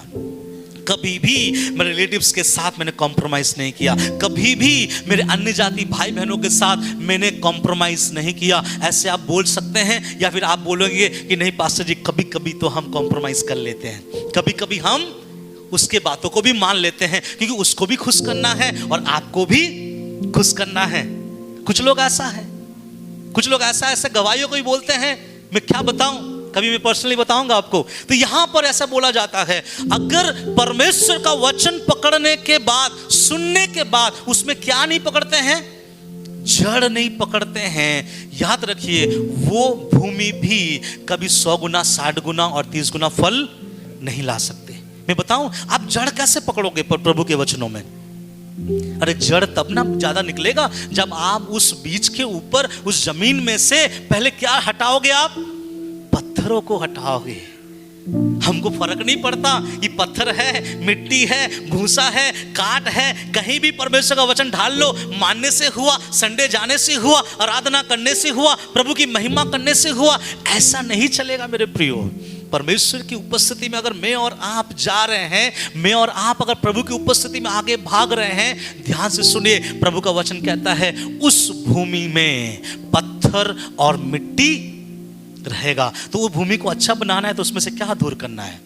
कभी भी मेरे रिलेटिव्स के साथ मैंने कॉम्प्रोमाइज नहीं किया, कभी भी मेरे अन्य जाति भाई बहनों के साथ मैंने कॉम्प्रोमाइज नहीं किया? ऐसे आप बोल सकते हैं? या फिर आप बोलोगे कि नहीं पास्टर जी कभी कभी तो हम कॉम्प्रोमाइज कर लेते हैं, कभी कभी हम उसके बातों को भी मान लेते हैं क्योंकि उसको भी खुश करना है और आपको भी खुश करना है। कुछ लोग ऐसा है, कुछ लोग ऐसा गवाहियों को ही बोलते हैं। मैं क्या बताऊं, कभी मैं पर्सनली बताऊंगा आपको। तो यहां पर ऐसा बोला जाता है अगर परमेश्वर का वचन पकड़ने के बाद, सुनने के बाद उसमें क्या नहीं पकड़ते हैं? जड़ नहीं पकड़ते हैं, याद रखिए वो भूमि भी कभी 100 गुना 60 गुना और 30 गुना फल नहीं ला सकते। मैं बताऊं आप जड़ कैसे पकड़ोगे प्रभु के वचनों में? अरे जड़ तब ना ज्यादा निकलेगा जब आप उस बीज के ऊपर, उस जमीन में से पहले क्या हटाओगे? आप पत्थरों को हटाओगे। हमको फर्क नहीं पड़ता ये पत्थर है, मिट्टी है, भूसा है, काट है, कहीं भी परमेश्वर का वचन डाल लो। मानने से हुआ, संडे जाने से हुआ, आराधना करने से हुआ, प्रभु की महिमा करने से हुआ, ऐसा नहीं चलेगा मेरे प्रियो। परमेश्वर की उपस्थिति में अगर मैं और आप जा रहे हैं, मैं और आप अगर प्रभु की उपस्थिति में आगे भाग रहे हैं, ध्यान से सुनिए प्रभु का वचन कहता है उस भूमि में पत्थर और मिट्टी रहेगा। तो वो भूमि को अच्छा बनाना है तो उसमें से क्या दूर करना है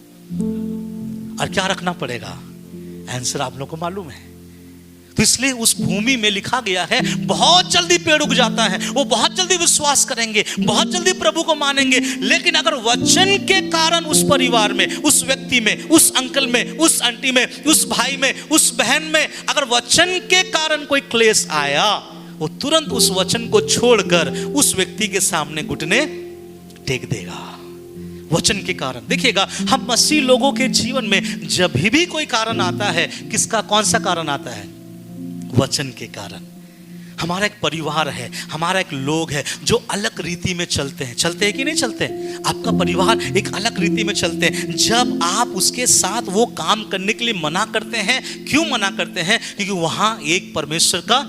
और क्या रखना पड़ेगा? आंसर आप लोगों को मालूम है। तो इसलिए उस भूमि में लिखा गया है बहुत जल्दी पेड़ उग जाता है, वो बहुत जल्दी विश्वास करेंगे, बहुत जल्दी प्रभु को मानेंगे। लेकिन अगर वचन के कारण उस परिवार में, उस व्यक्ति में, उस अंकल में, उस आंटी में, उस भाई में, उस बहन में अगर वचन के कारण कोई क्लेश आया, वो तुरंत उस वचन को छोड़कर उस व्यक्ति के सामने घुटने टेक देगा। वचन के कारण देखिएगा, हम मसीह लोगों के जीवन में जब भी कोई कारण आता है, किसका कौन सा कारण आता है? वचन के कारण। हमारा एक परिवार है, हमारा एक लोग है जो अलग रीति में चलते हैं। चलते हैं कि नहीं चलते? आपका परिवार एक अलग रीति में चलते हैं। जब आप उसके साथ वो काम करने के लिए मना करते हैं, क्यों मना करते हैं? क्योंकि वहां एक परमेश्वर का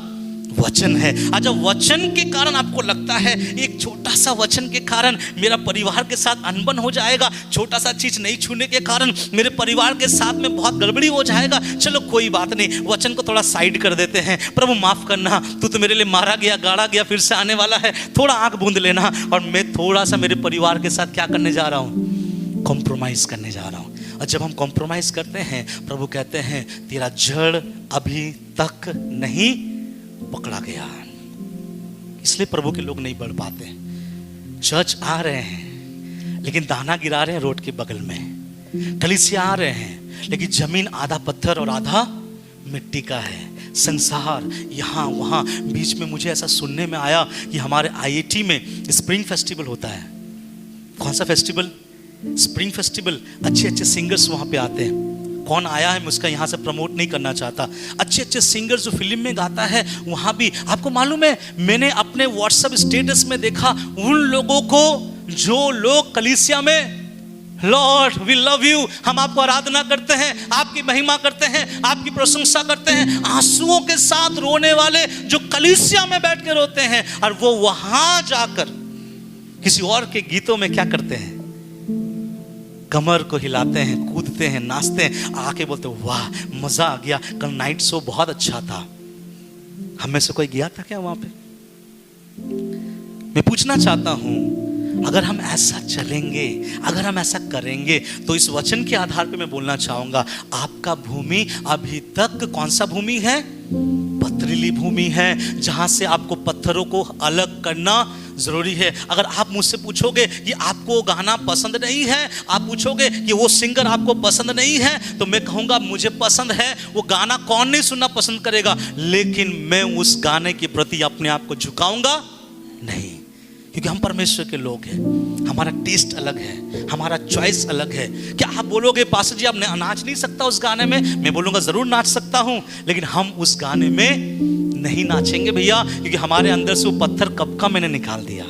वचन है। आज जब वचन के कारण आपको लगता है एक छोटा सा वचन के कारण मेरा परिवार के साथ अनबन हो जाएगा, छोटा सा चीज नहीं छूने के कारण मेरे परिवार के साथ में बहुत गड़बड़ी हो जाएगा, चलो कोई बात नहीं, वचन को थोड़ा साइड कर देते हैं। प्रभु माफ करना, तू तो मेरे लिए मारा गया, गाड़ा गया, फिर से आने वाला है, थोड़ा आंख बूंद लेना और मैं थोड़ा सा मेरे परिवार के साथ क्या करने जा रहा हूँ? कॉम्प्रोमाइज करने जा रहा हूँ। और जब हम कॉम्प्रोमाइज करते हैं, प्रभु कहते हैं तेरा जड़ अभी तक नहीं पकड़ा गया। इसलिए प्रभु के लोग नहीं बढ़ पाते। चर्च आ रहे हैं लेकिन दाना गिरा रहे हैं रोड के बगल में। कलीसिया आ रहे हैं लेकिन जमीन आधा पत्थर और आधा मिट्टी का है। संसार यहाँ वहाँ बीच में। मुझे ऐसा सुनने में आया कि हमारे IIT में स्प्रिंग फेस्टिवल होता है। कौन सा फेस्टिवल? Spring festival. अच्छे अच्छे सिंगर्स वहाँ पे आते हैं। कौन आया है मैं उसका यहाँ से प्रमोट नहीं करना चाहता। अच्छे अच्छे सिंगर्स जो फिल्म में गाता है वहाँ भी। आपको मालूम है मैंने अपने व्हाट्सएप स्टेटस में देखा उन लोगों को जो लोग कलीसिया में लॉर्ड वी लव यू, हम आपको आराधना करते हैं, आपकी महिमा करते हैं, आपकी प्रशंसा करते हैं, आंसुओं के साथ रोने वाले जो कलीसिया में बैठ के रोते हैं, और वो वहां जाकर किसी और के गीतों में क्या करते हैं? कमर को हिलाते हैं, कूदते हैं, नाचते हैं, आके बोलते हैं वाह मजा आ गया, कल नाइट शो बहुत अच्छा था। हम में से कोई गया था क्या वहां पे? मैं पूछना चाहता हूं, अगर हम ऐसा चलेंगे, अगर हम ऐसा करेंगे, तो इस वचन के आधार पे मैं बोलना चाहूंगा, आपका भूमि अभी तक कौन सा भूमि है? पथरीली भूमि है, जहां से आपको पत्थरों को अलग करना जरूरी है। अगर आप मुझसे पूछोगे कि आपको गाना पसंद नहीं है, आप पूछोगे कि वो सिंगर आपको पसंद नहीं है, तो मैं कहूंगा मुझे पसंद है। वो गाना कौन नहीं सुनना पसंद करेगा, लेकिन मैं उस गाने के प्रति अपने आप को झुकाऊंगा नहीं, क्योंकि हम परमेश्वर के लोग हैं, हमारा टेस्ट अलग है, हमारा चॉइस अलग है। क्या आप बोलोगे पास्टर जी आप नाच नहीं सकता उस गाने में? मैं बोलूँगा ज़रूर नाच सकता हूँ, लेकिन हम उस गाने में नहीं नाचेंगे भैया, क्योंकि हमारे अंदर से वो पत्थर कब का मैंने निकाल दिया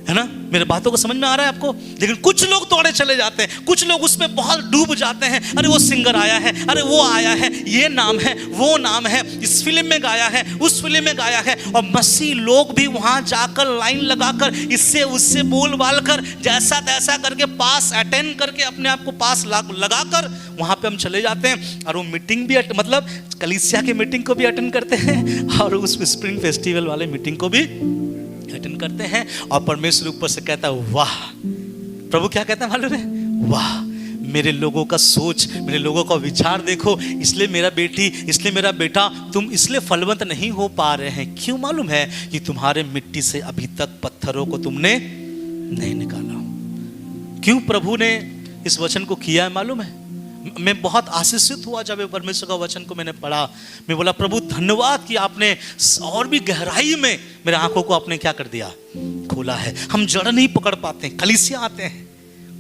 है ना। मेरे बातों को समझ में आ रहा है आपको? लेकिन कुछ लोग तोड़े चले जाते हैं, कुछ लोग उसमें बहुत डूब जाते हैं। अरे वो सिंगर आया है, अरे वो आया है, ये नाम है, वो नाम है, इस फिल्म में गाया है, उस फिल्म में गाया है। और मसीह लोग भी वहां जाकर लाइन लगाकर इससे उससे बोल बाल कर जैसा तैसा करके पास अटेंड करके अपने आप को पास लगाकर वहां पे हम चले जाते हैं। और वो मीटिंग भी मतलब कलीसिया की मीटिंग को भी अटेंड करते हैं और उस स्प्रिंग फेस्टिवल वाले मीटिंग को भी अटेंड करते हैं। और परमेश्वर ऊपर से कहता है वाह। प्रभु क्या कहता है मालूम है? वाह, मेरे लोगों का सोच, मेरे लोगों का विचार देखो, इसलिए मेरा बेटी, इसलिए मेरा बेटा, तुम इसलिए फलवंत नहीं हो पा रहे हैं। क्यों मालूम है? कि तुम्हारे मिट्टी से अभी तक पत्थरों को तुमने नहीं निकाला। क्यों प्रभु ने इस वचन को किया है मालूम है? मैं बहुत आशीषित हुआ जब परमेश्वर का वचन को मैंने पढ़ा। मैं बोला प्रभु धन्यवाद कि आपने और भी गहराई में मेरे आंखों को आपने क्या कर दिया, खोला है। हम जड़ नहीं पकड़ पाते हैं, कलीसिया आते हैं,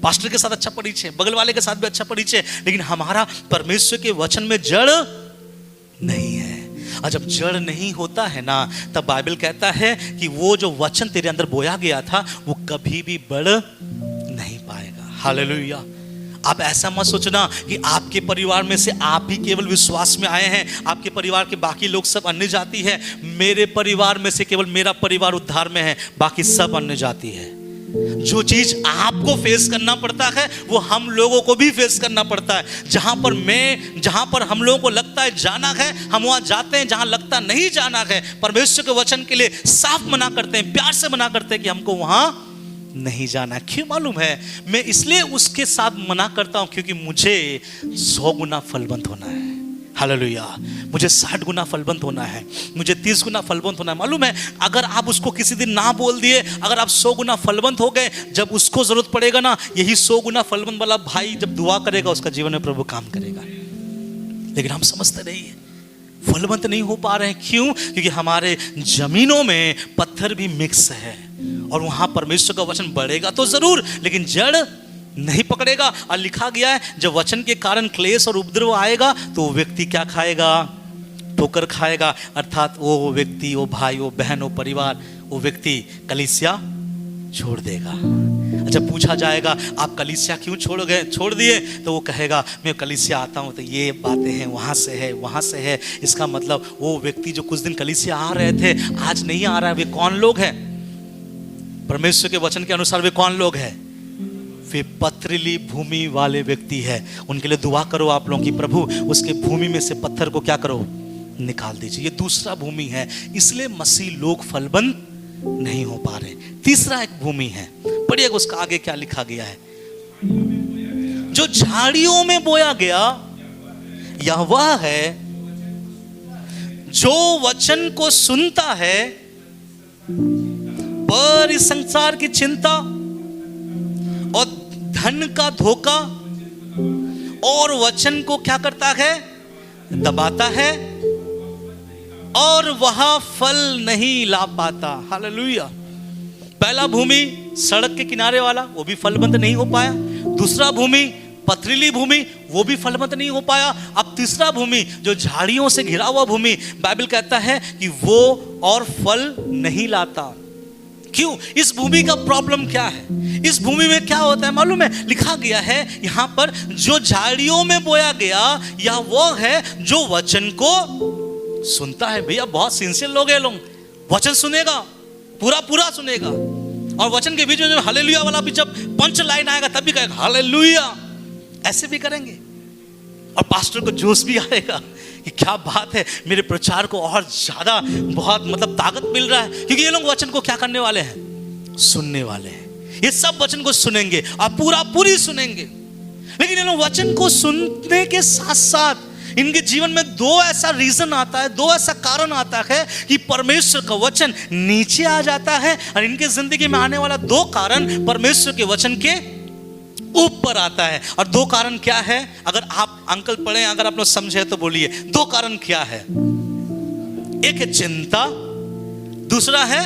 पास्टर के साथ अच्छा परिचय, बगल वाले के साथ भी अच्छा परिचय, लेकिन हमारा परमेश्वर के वचन में जड़ नहीं है। और जब जड़ नहीं होता है ना, तब बाइबल कहता है कि वो जो वचन तेरे अंदर बोया गया था वो कभी भी बढ़ नहीं पाएगा। हालेलुया। आप ऐसा मत सोचना कि आपके परिवार में से आप ही केवल विश्वास में आए हैं, आपके परिवार के बाकी लोग सब अन्य जाति है। मेरे परिवार में से केवल मेरा परिवार उद्धार में है, बाकी सब अन्य जाति है। जो चीज आपको फेस करना पड़ता है वो हम लोगों को भी फेस करना पड़ता है। जहां पर हम लोगों को लगता है जाना है, हम वहां जाते हैं। जहां लगता नहीं जाना है, परमेश्वर के वचन के लिए साफ मना करते हैं, प्यार से मना करते हैं कि हमको वहां नहीं जाना। क्यों मालूम है? मैं इसलिए उसके साथ मना करता हूं क्योंकि मुझे 100 गुना फलवंत होना है। हालेलुया। मुझे 60 गुना फलवंत होना है, मुझे 30 गुना फलवंत होना है। मालूम है, अगर आप उसको किसी दिन ना बोल दिए, अगर आप 100 गुना फलवंत हो गए, जब उसको जरूरत पड़ेगा ना, यही 100 गुना फलवंत वाला भाई जब दुआ करेगा, उसका जीवन में प्रभु काम करेगा। लेकिन हम समझते नहीं है, फलवंत नहीं हो पा रहे हैं। क्यों? क्योंकि हमारे जमीनों में पत्थर भी मिक्स है और वहां परमेश्वर का वचन बढ़ेगा तो जरूर, लेकिन जड़ नहीं पकड़ेगा। और लिखा गया है जब वचन के कारण क्लेश और उपद्रव आएगा तो वो व्यक्ति क्या खाएगा? ठोकर खाएगा। अर्थात वो व्यक्ति, वो भाई, वो बहन, वो परिवार, वो व्यक्ति कलीसिया छोड़ देगा। जब पूछा जाएगा आप कलीसिया क्यों छोड़ दिए, तो वो कहेगा मैं कलीसिया आता हूँ तो ये बातें हैं, वहाँ से है, वहाँ से है। इसका मतलब वो व्यक्ति जो कुछ दिन कलीसिया आ रहे थे आज नहीं आ रहा है। वे कौन लोग हैं? परमेश्वर के वचन के अनुसार वे कौन लोग हैं? वे पथरीली भूमि वाले व्यक्ति है। उनके लिए दुआ करो आप लोगों की, प्रभु उसके भूमि में से पत्थर को क्या करो, निकाल दीजिए। ये दूसरा भूमि है, इसलिए मसीह लोग फलबंद नहीं हो पा रहे। तीसरा एक भूमि है, पढ़िएगा उसका आगे क्या लिखा गया है। जो झाड़ियों में बोया गया यह वह है जो वचन को सुनता है पर इस संसार की चिंता और धन का धोखा और वचन को क्या करता है, दबाता है और वह फल नहीं ला पाता। हालेलुया। पहला भूमि सड़क के किनारे वाला, वो भी फलवंत नहीं हो पाया। दूसरा भूमि पथरीली भूमि, वो भी फलवंत नहीं हो पाया। अब तीसरा भूमि जो झाड़ियों से घिरा हुआ भूमि, बाइबल कहता है कि वो और फल नहीं लाता। क्यों? इस भूमि का प्रॉब्लम क्या है? इस भूमि में क्या होता है मालूम है? लिखा गया है यहां पर जो झाड़ियों में बोया गया यह वो है जो वचन को सुनता है। भैया बहुत सिंसियर लोग हैं, लोग वचन सुनेगा, पूरा सुनेगा, और वचन के बीच में हालेलुया वाला भी जब पंच लाइन आएगा तब भी कहेगा हालेलुया। ऐसे भी करेंगे और पास्टर को जोश भी आएगा कि क्या बात है, मेरे प्रचार को और ज्यादा बहुत मतलब ताकत मिल रहा है। क्योंकि ये लोग वचन को क्या करने वाले हैं? सुनने वाले हैं। ये सब वचन को सुनेंगे और पूरी सुनेंगे। लेकिन ये लोग वचन को सुनने के साथ साथ इनके जीवन में दो ऐसा रीजन आता है, दो ऐसा कारण आता है कि परमेश्वर का वचन नीचे आ जाता है, और इनके जिंदगी में आने वाला दो कारण परमेश्वर के वचन के ऊपर आता है। और दो कारण क्या है? अगर आप अंकल पढ़े, अगर आप लोग समझे तो बोलिए दो कारण क्या है? एक है चिंता, दूसरा है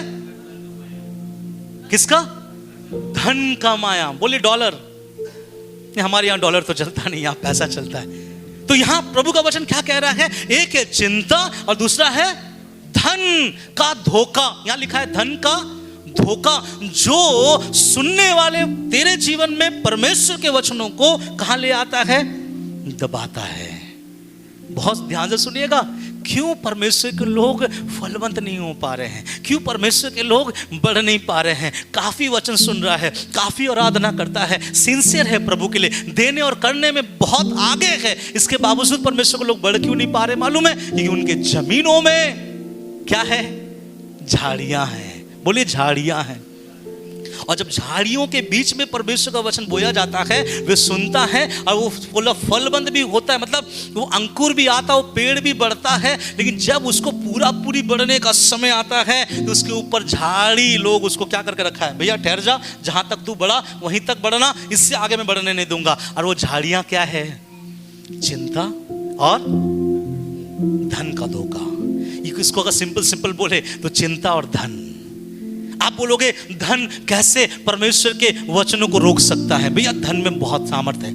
किसका? धन का माया। बोले डॉलर, हमारे यहां डॉलर तो चलता नहीं, यहां पैसा चलता है। तो यहां प्रभु का वचन क्या कह रहा है? एक है चिंता और दूसरा है धन का धोखा। यहां लिखा है धन का धोखा, जो सुनने वाले तेरे जीवन में परमेश्वर के वचनों को कहां ले आता है? दबाता है। बहुत ध्यान से सुनिएगा, क्यों परमेश्वर के लोग फलवंत नहीं हो पा रहे हैं, क्यों परमेश्वर के लोग बढ़ नहीं पा रहे हैं? काफी वचन सुन रहा है, काफी आराधना करता है, सिंसियर है प्रभु के लिए, देने और करने में बहुत आगे है, इसके बावजूद परमेश्वर के लोग बढ़ क्यों नहीं पा रहे? मालूम है, क्योंकि उनके जमीनों में क्या है? झाड़ियां हैं। बोलिए झाड़ियां हैं। और जब झाड़ियों के बीच में परमेश्वर का वचन बोया जाता है, वे सुनता है और वो फलबंद भी होता है, मतलब वो अंकुर भी आता है, वो पेड़ भी बढ़ता है। लेकिन जब उसको पूरी बढ़ने का समय आता है तो उसके ऊपर झाड़ी, लोग उसको क्या करके रखा है? भैया ठहर जा, जहां तक तू बढ़ा वहीं तक बढ़ना, इससे आगे मैं बढ़ने नहीं दूंगा। और वो झाड़ियां क्या है? चिंता और धन का धोखा। इसको अगर सिंपल बोले तो चिंता और धन। आप बोलोगे धन कैसे परमेश्वर के वचनों को रोक सकता है? भैया धन में बहुत सामर्थ्य है।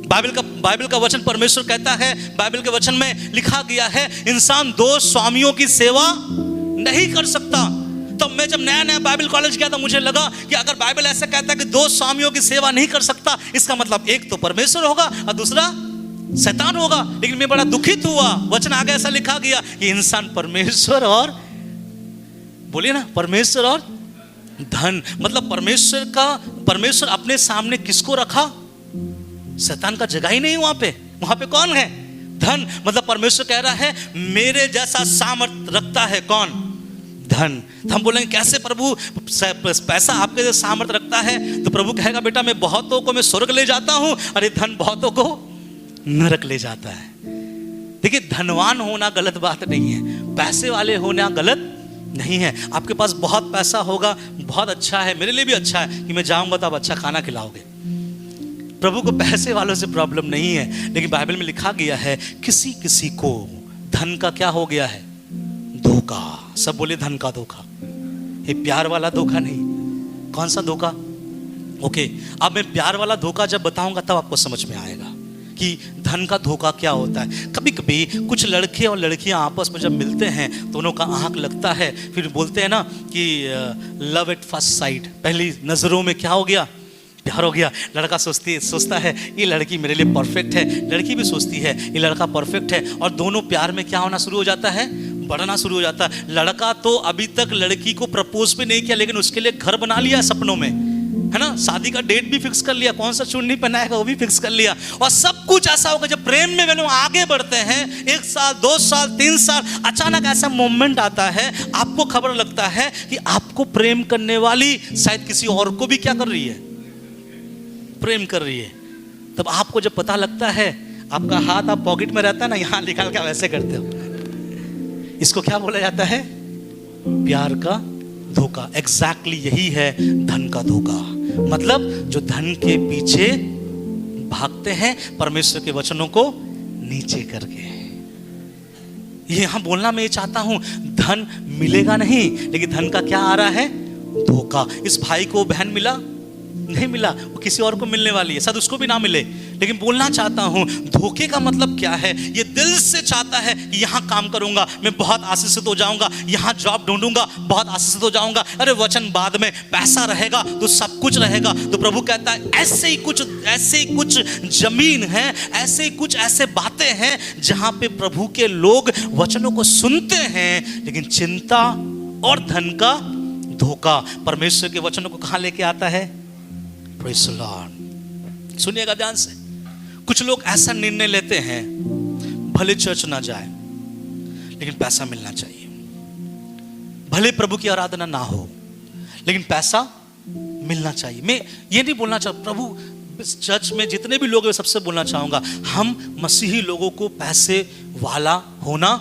बाइबल का वचन परमेश्वर कहता है, बाइबल के वचन में लिखा गया है, इंसान दो स्वामियों की सेवा नहीं कर सकता। तो मैं जब नया बाइबल कॉलेज गया था, मुझे लगा कि अगर बाइबल ऐसा कहता है कि दो स्वामियों की सेवा नहीं कर सकता, इसका मतलब एक तो परमेश्वर होगा और दूसरा शैतान होगा। लेकिन मैं बड़ा दुखित हुआ, वचन आगे ऐसा लिखा गया कि इंसान परमेश्वर और, बोलिए ना, परमेश्वर और धन, मतलब परमेश्वर अपने सामने किसको रखा? शैतान का जगह ही नहीं वहां पे कौन है? धन। मतलब परमेश्वर कह रहा है मेरे जैसा सामर्थ रखता है कौन? धन। तो हम बोलेंगे कैसे प्रभु पैसा आपके जैसा सामर्थ रखता है? तो प्रभु कहेगा बेटा मैं बहुतों को मैं स्वर्ग ले जाता हूं, और ये धन बहुतों को नरक ले जाता है। देखिए धनवान होना गलत बात नहीं है, पैसे वाले होना गलत नहीं है। आपके पास बहुत पैसा होगा, बहुत अच्छा है, मेरे लिए भी अच्छा है कि मैं जाऊंगा तो आप अच्छा खाना खिलाओगे। प्रभु को पैसे वालों से प्रॉब्लम नहीं है। लेकिन बाइबल में लिखा गया है किसी किसी को धन का क्या हो गया है? धोखा। सब बोले धन का धोखा। ये प्यार वाला धोखा नहीं। कौन सा धोखा? ओके, अब मैं प्यार वाला धोखा जब बताऊंगा तब आपको समझ में आएगा कि धन का धोखा क्या होता है। कभी कभी कुछ लड़के और लड़कियां आपस में जब मिलते हैं, दोनों का आंख लगता है, फिर बोलते हैं ना कि लव एट फर्स्ट साइट, पहली नजरों में क्या हो गया? प्यार हो गया। लड़का सोचता है ये लड़की मेरे लिए परफेक्ट है, लड़की भी सोचती है ये लड़का परफेक्ट है, और दोनों प्यार में क्या होना शुरू हो जाता है? बढ़ना शुरू हो जाता है। लड़का तो अभी तक लड़की को प्रपोज भी नहीं किया, लेकिन उसके लिए घर बना लिया सपनों में, है ना, शादी का डेट भी फिक्स कर लिया, कौन सा चुन्नी पहनाएगा वो भी फिक्स कर लिया, और सब कुछ ऐसा होगा। जब प्रेम में वे आगे बढ़ते हैं, 1 साल 2 साल 3 साल, अचानक ऐसा मोमेंट आता है, आपको खबर लगता है कि आपको प्रेम करने वाली शायद किसी और को भी क्या कर रही है? प्रेम कर रही है। तब आपको जब पता लगता है, आपका हाथ आप पॉकेट में रहता है ना, यहां निकाल के वैसे करते हो, इसको क्या बोला जाता है? प्यार का धोखा। एग्जैक्टली यही है धन का धोखा। मतलब जो धन के पीछे भागते हैं परमेश्वर के वचनों को नीचे करके। यहां बोलना मैं ये चाहता हूं, धन मिलेगा नहीं, लेकिन धन का क्या आ रहा है? धोखा। इस भाई को बहन मिला नहीं मिला, वो किसी और को मिलने वाली है, शायद उसको भी ना मिले। लेकिन बोलना चाहता हूं धोखे का मतलब क्या है? ये दिल से चाहता है कि यहां काम करूंगा मैं बहुत आशीषित हो जाऊंगा, यहां जॉब ढूंढूंगा बहुत आशीषित हो जाऊंगा, अरे वचन बाद में, पैसा रहेगा तो सब कुछ रहेगा। तो प्रभु कहता है ऐसे ही कुछ जमीन है, ऐसे ही कुछ ऐसे बातें हैं जहां पे प्रभु के लोग वचनों को सुनते हैं, लेकिन चिंता और धन का धोखा परमेश्वर के वचनों को कहां लेके आता है? Praise the Lord। सुनिएगा ध्यान से। कुछ लोग ऐसा निर्णय लेते हैं, भले चर्च ना जाए लेकिन पैसा मिलना चाहिए, भले प्रभु की आराधना ना हो लेकिन पैसा मिलना चाहिए। मैं ये नहीं बोलना चाहता, प्रभु चर्च में जितने भी लोग हैं सबसे बोलना चाहूंगा, हम मसीही लोगों को पैसे वाला होना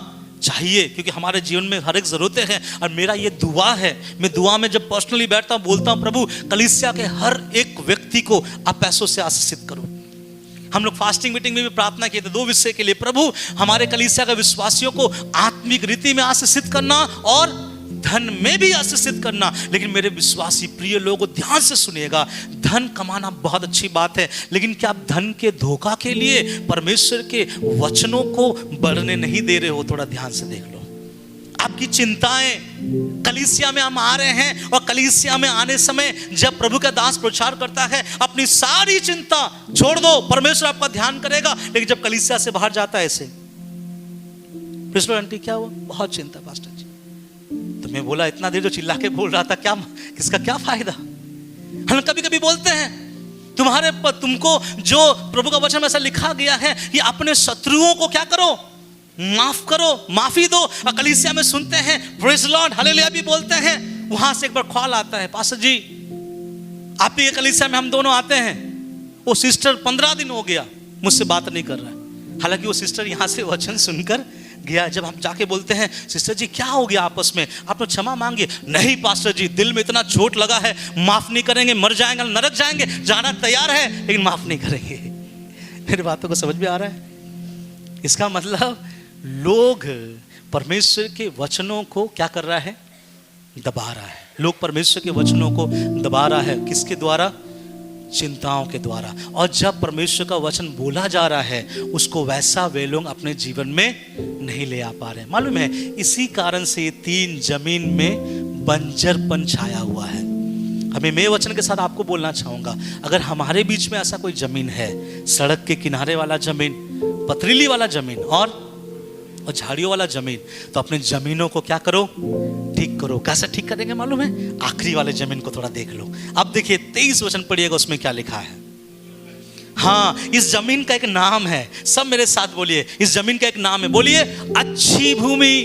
चाहिए, क्योंकि हमारे जीवन में हर एक जरूरतें हैं। और मेरा ये दुआ है, मैं दुआ में जब पर्सनली बैठता हूं बोलता हूं, प्रभु कलीसिया के हर एक व्यक्ति को आप पैसों से आशीषित करो। हम लोग फास्टिंग मीटिंग में भी प्रार्थना किए थे 2 विषय के लिए, प्रभु हमारे कलीसिया के विश्वासियों को आत्मिक रीति में आशीषित करना और धन में भी आशीषित करना। लेकिन मेरे विश्वासी प्रिय लोगों, ध्यान से सुनिएगा, धन कमाना बहुत अच्छी बात है, लेकिन क्या आप धन के धोखा के लिए परमेश्वर के वचनों को बढ़ने नहीं दे रहे हो? थोड़ा ध्यान से देख लो। आपकी चिंताएं, कलीसिया में हम आ रहे हैं और कलीसिया में आने समय जब प्रभु का दास प्रचार करता है, अपनी सारी चिंता छोड़ दो, परमेश्वर आपका ध्यान करेगा। लेकिन जब कलीसिया से बाहर जाता है ऐसे, प्रिस्टो आंटी क्या हुआ? बहुत चिंता पास्टर जी। तो मैं बोला, इतना देर जो चिल्ला के बोल रहा था, क्या किसका क्या फायदा? हम कभी कभी बोलते हैं, तुमको जो प्रभु का वचन में ऐसा लिखा गया है कि अपने शत्रुओं को क्या करो? माफ करो, माफी दो। कलीसिया में सुनते हैं प्रेज लॉर्ड, हालेलुया भी बोलते हैं। वहां से एक बार कॉल आता है, पास्टर जी आप ही के कलीसिया में हम दोनों आते हैं, वो सिस्टर 15 दिन हो गया मुझसे बात नहीं कर रहा है। हालांकि वो सिस्टर यहां से वचन सुनकर गया। जब हम जाके बोलते हैं, सिस्टर जी क्या हो गया आपस में, आप लोग क्षमा मांगिए। नहीं पास्टर जी, दिल में इतना चोट लगा है, माफ नहीं करेंगे, मर जाएंगे, नरक जाएंगे, जाना तैयार है लेकिन माफ नहीं करेंगे। मेरी बातों को समझ में आ रहा है? इसका मतलब लोग परमेश्वर के वचनों को क्या कर रहा है? दबा रहा है। लोग परमेश्वर के वचनों को दबा रहा है। किसके द्वारा? चिंताओं के द्वारा। और जब परमेश्वर का वचन बोला जा रहा है, उसको वैसा वे लोग अपने जीवन में नहीं ले आ पा रहे। मालूम है, इसी कारण से ये 3 जमीन में बंजरपन छाया हुआ है। अभी मैं वचन के साथ आपको बोलना चाहूंगा, अगर हमारे बीच में ऐसा कोई जमीन है, सड़क के किनारे वाला जमीन, पथरीली वाला जमीन और झाड़ियों वाला जमीन, तो अपने जमीनों को क्या करो? ठीक करो। कैसे ठीक करेंगे मालूम है? आखिरी वाले जमीन को थोड़ा देख लो। अब देखिए 23 वचन पढ़िएगा, उसमें क्या लिखा है। हाँ, इस जमीन का एक नाम है। सब मेरे साथ बोलिए, इस जमीन का एक नाम है। बोलिए, अच्छी भूमि,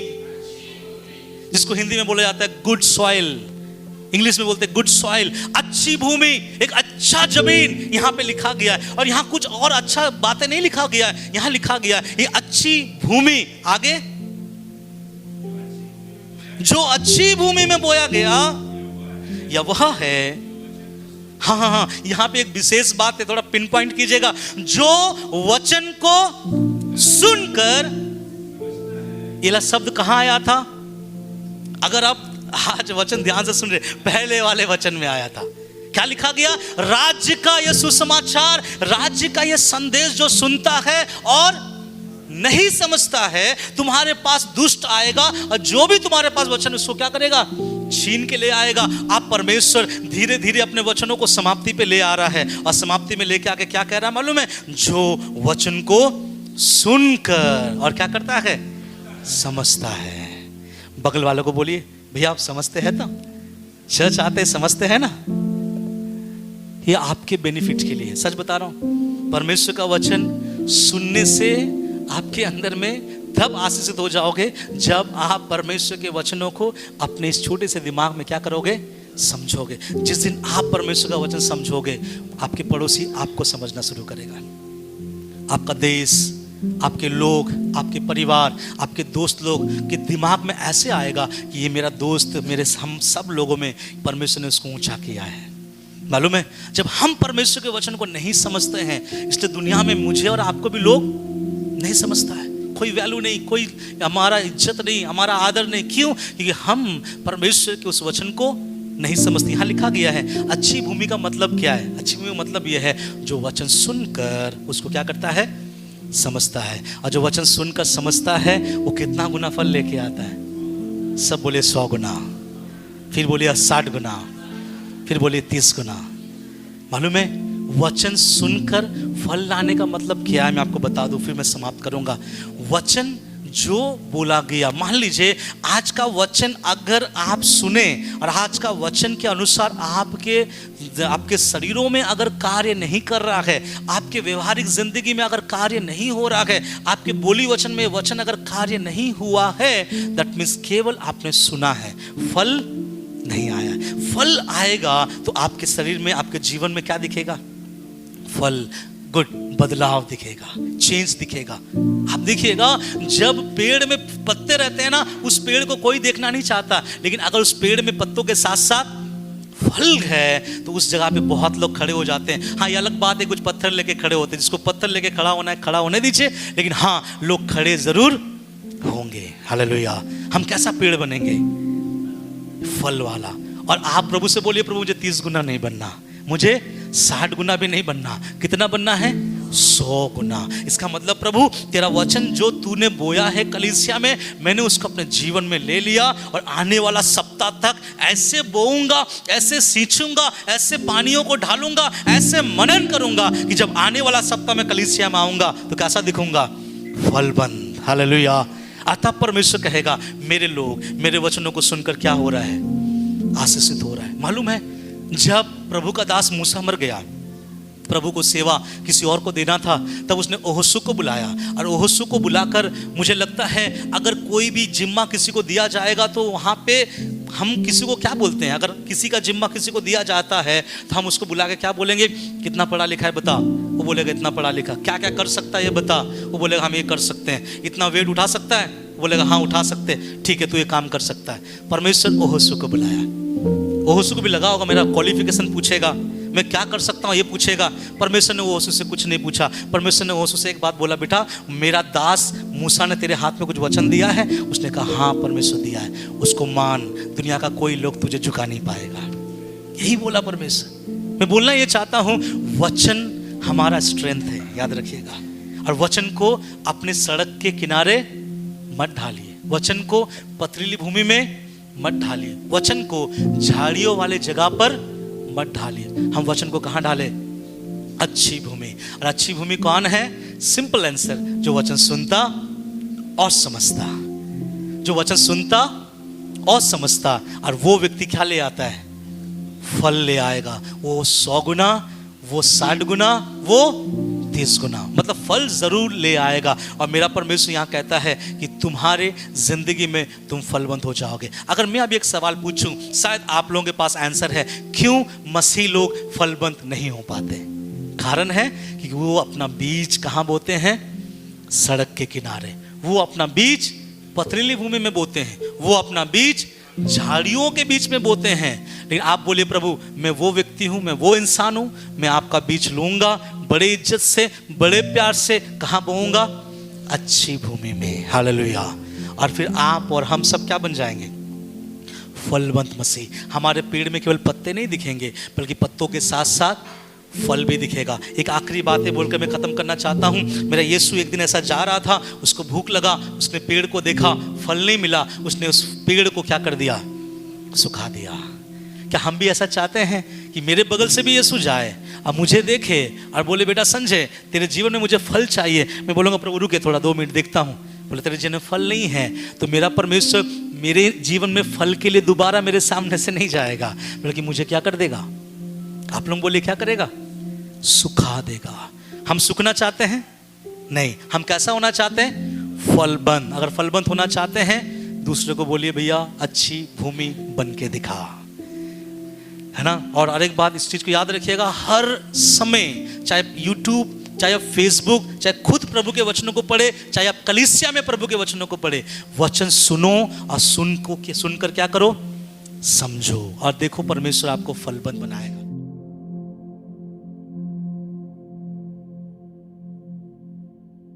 जिसको हिंदी में बोला जाता है गुड सॉइल, इंग्लिश में बोलते हैं गुड सॉइल। अच्छी भूमि, एक अच्छा जमीन यहां पे लिखा गया है। और यहां कुछ और अच्छा बातें नहीं लिखा गया है, यहां लिखा गया है ये अच्छी भूमि। आगे, जो अच्छी भूमि में बोया गया या वह है। हाँ, यहां पे एक विशेष बात है, थोड़ा पिन पॉइंट कीजिएगा। जो वचन को सुनकर, ये शब्द कहां आया था? अगर आप आज वचन ध्यान से सुन रहे, पहले वाले वचन में आया था। क्या लिखा गया? राज्य का यह सुसमाचार, राज्य का यह संदेश जो सुनता है और नहीं समझता है, तुम्हारे पास दुष्ट आएगा और जो भी तुम्हारे पास वचन उसको क्या करेगा? छीन के ले आएगा। आप परमेश्वर धीरे धीरे अपने वचनों को समाप्ति पे ले आ रहा है, और समाप्ति में लेके आके क्या कह रहा है मालूम है? जो वचन को सुनकर और क्या करता है? समझता है। बगल वालों को बोलिए, भैया आप समझते हैं तो? चर्च आते समझते हैं ना? ये आपके बेनिफिट के लिए, सच बता रहा हूं। परमेश्वर का वचन सुनने से आपके अंदर में तब आशीषित हो जाओगे जब आप परमेश्वर के वचनों को अपने इस छोटे से दिमाग में क्या करोगे? समझोगे। जिस दिन आप परमेश्वर का वचन समझोगे, आपके पड़ोसी आपको समझना शुरू करेगा। आपका देश, आपके लोग, आपके परिवार, आपके दोस्त लोग के दिमाग में ऐसे आएगा कि ये मेरा दोस्त, हम सब लोगों में परमेश्वर ने उसको ऊंचा किया है। मालूम है, जब हम परमेश्वर के वचन को नहीं समझते हैं, इसलिए दुनिया में मुझे और आपको भी लोग नहीं समझता है। कोई वैल्यू नहीं, कोई हमारा इज्जत नहीं, हमारा आदर नहीं। क्यों? क्योंकि हम परमेश्वर के उस वचन को नहीं समझते। यहाँ लिखा गया है अच्छी भूमि का मतलब क्या है? अच्छी भूमि का मतलब यह है जो वचन सुनकर उसको क्या करता है? समझता है। और जो वचन सुनकर समझता है वो कितना गुना फल लेके आता है? सब बोले 100 गुना, फिर बोले 60 गुना, फिर बोले 30 गुना। मालूम है, वचन सुनकर फल लाने का मतलब क्या है? मैं आपको बता दूं, फिर मैं समाप्त करूंगा। वचन जो बोला गया, मान लीजिए आज का वचन अगर आप सुने और आज का वचन के अनुसार आपके शरीरों में अगर कार्य नहीं कर रहा है, आपके व्यवहारिक जिंदगी में अगर कार्य नहीं हो रहा है, आपके बोली वचन में वचन अगर कार्य नहीं हुआ है, दैट मीन्स केवल आपने सुना है, फल नहीं आया। फल आएगा तो आपके शरीर में, आपके जीवन में क्या दिखेगा? फल, गुड, बदलाव दिखेगा, चेंज दिखेगा। आप देखिएगा, जब पेड़ में पत्ते रहते हैं ना, उस पेड़ को कोई देखना नहीं चाहता, लेकिन अगर उस पेड़ में पत्तों के साथ साथ फल है तो उस जगह पे बहुत लोग खड़े हो जाते हैं। हाँ, ये अलग बात है, कुछ पत्थर लेके खड़े होते हैं, जिसको पत्थर लेके खड़ा होना है खड़ा होने दीजिए, लेकिन हाँ, लोग खड़े जरूर होंगे। हालेलुया। हम कैसा पेड़ बनेंगे? फल वाला। और आप प्रभु से बोलिए, प्रभु मुझे 30 गुना नहीं बनना, मुझे 60 गुना भी नहीं बनना, कितना बनना है? 100 गुना। इसका मतलब प्रभु तेरा वचन जो तूने बोया है कलीसिया में, मैंने उसको अपने जीवन में ले लिया और आने वाला सप्ताह तक ऐसे बोऊंगा, ऐसे सींचूंगा, ऐसे पानियों को ढालूंगा, ऐसे मनन करूंगा कि जब आने वाला सप्ताह में कलीसिया में आऊंगा तो कैसा दिखूंगा? फलबंद। हालेलुया। अतः परमेश्वर कहेगा, मेरे लोग मेरे वचनों को सुनकर क्या हो रहा है? आशीषित हो रहा है। मालूम है, जब प्रभु का दास मूसा मर गया, प्रभु को सेवा किसी और को देना था, तब उसने ओहोसू को बुलाया। और ओहोसू को बुलाकर, मुझे लगता है अगर कोई भी जिम्मा किसी को दिया जाएगा तो वहाँ पे हम किसी को क्या बोलते हैं? अगर किसी का जिम्मा किसी को दिया जाता है तो हम उसको बुला के क्या बोलेंगे? कितना पढ़ा लिखा है बता? वो बोलेगा इतना पढ़ा लिखा। क्या क्या कर सकता है ये बता? वो बोलेगा हम ये कर सकते हैं। इतना वेट उठा सकता है? वो बोलेगा हाँ उठा सकते हैं। ठीक है, तू ये काम कर सकता है। परमेश्वर ओहोसू को बुलाया। ओहोसू को भी लगा होगा मेरा क्वालिफिकेशन पूछेगा, मैं क्या कर सकता हूँ ये पूछेगा। परमेश्वर ने ओहोसू से कुछ नहीं पूछा। परमेश्वर ने ओहोसू से एक बात बोला, बेटा मेरा दास मूसा ने तेरे हाथ में कुछ वचन दिया है? उसने कहा हाँ परमेश्वर दिया है, उसको मान, दुनिया का कोई लोग तुझे झुका नहीं पाएगा। यही बोला परमेश्वर। मैं बोलना ये चाहता हूँ, वचन हमारा स्ट्रेंथ है, याद रखिएगा। और वचन को अपने सड़क के किनारे मत ढालिए, वचन को पथरीली भूमि में मत ढालिए, वचन को झाड़ियों वाले जगह पर मत ढालिए। हम वचन को कहाँ डालें? अच्छी भूमि। और अच्छी भूमि कौन है? सिंपल आंसर, जो वचन सुनता और समझता। जो वचन सुनता और समझता, और वो व्यक्ति क्या ले आता है? फल ले आएगा। वो 100 गुना, वो 60 गुना, वो 30 गुना, मतलब फल जरूर ले आएगा। और मेरा परमेश्वर यहाँ कहता है कि तुम्हारे जिंदगी में तुम फलवंत हो जाओगे। अगर मैं अभी एक सवाल पूछूं, शायद आप लोगों के पास आंसर है, क्यों मसीह लोग फलवंत नहीं हो पाते? कारण है कि वो अपना बीज कहाँ बोते हैं? सड़क के किनारे। वो अपना बीज पथरीली भूमि में बोते हैं, वो अपना बीज झाड़ियों के बीच में बोते हैं। लेकिन आप बोलिए, प्रभु मैं वो व्यक्ति हूं, मैं वो इंसान हूं, मैं आपका बीज लूंगा, बड़े इज्जत से, बड़े प्यार से कहां बोऊंगा? अच्छी भूमि में। हालेलुया। और फिर आप और हम सब क्या बन जाएंगे? फलवंत मसीह। हमारे पेड़ में केवल पत्ते नहीं दिखेंगे, बल्कि पत्तों के साथ साथ फल भी दिखेगा। एक आखिरी बात है बोलकर मैं खत्म करना चाहता हूं। मेरा यीशु एक दिन ऐसा जा रहा था, उसको भूख लगा, उसने पेड़ को देखा, फल नहीं मिला, उसने उस पेड़ को क्या कर दिया? सुखा दिया। क्या हम भी ऐसा चाहते हैं कि मेरे बगल से भी यीशु जाए और मुझे देखे और बोले, बेटा संजय तेरे जीवन में मुझे फल चाहिए? मैं बोलूँगा प्रभु रुके थोड़ा 2 मिनट देखता हूँ। बोले तेरे जीवन में फल नहीं है तो मेरा परमेश्वर मेरे जीवन में फल के लिए दोबारा मेरे सामने से नहीं जाएगा, बल्कि मुझे क्या कर देगा? आप लोग बोले क्या करेगा? सुखा देगा। हम सुखना चाहते हैं? नहीं। हम कैसा होना चाहते हैं? फलबंद। अगर फलबंद होना चाहते हैं, दूसरे को बोलिए भैया अच्छी भूमि बन के दिखा, है ना। और एक बात इस चीज को याद रखिएगा, हर समय, चाहे यूट्यूब, चाहे आप फेसबुक, चाहे खुद प्रभु के वचनों को पढ़े, चाहे आप कलीसिया में प्रभु के वचनों को पढ़े, वचन सुनो और सुनकर क्या करो? समझो, और देखो परमेश्वर आपको फलबंद बनाएगा।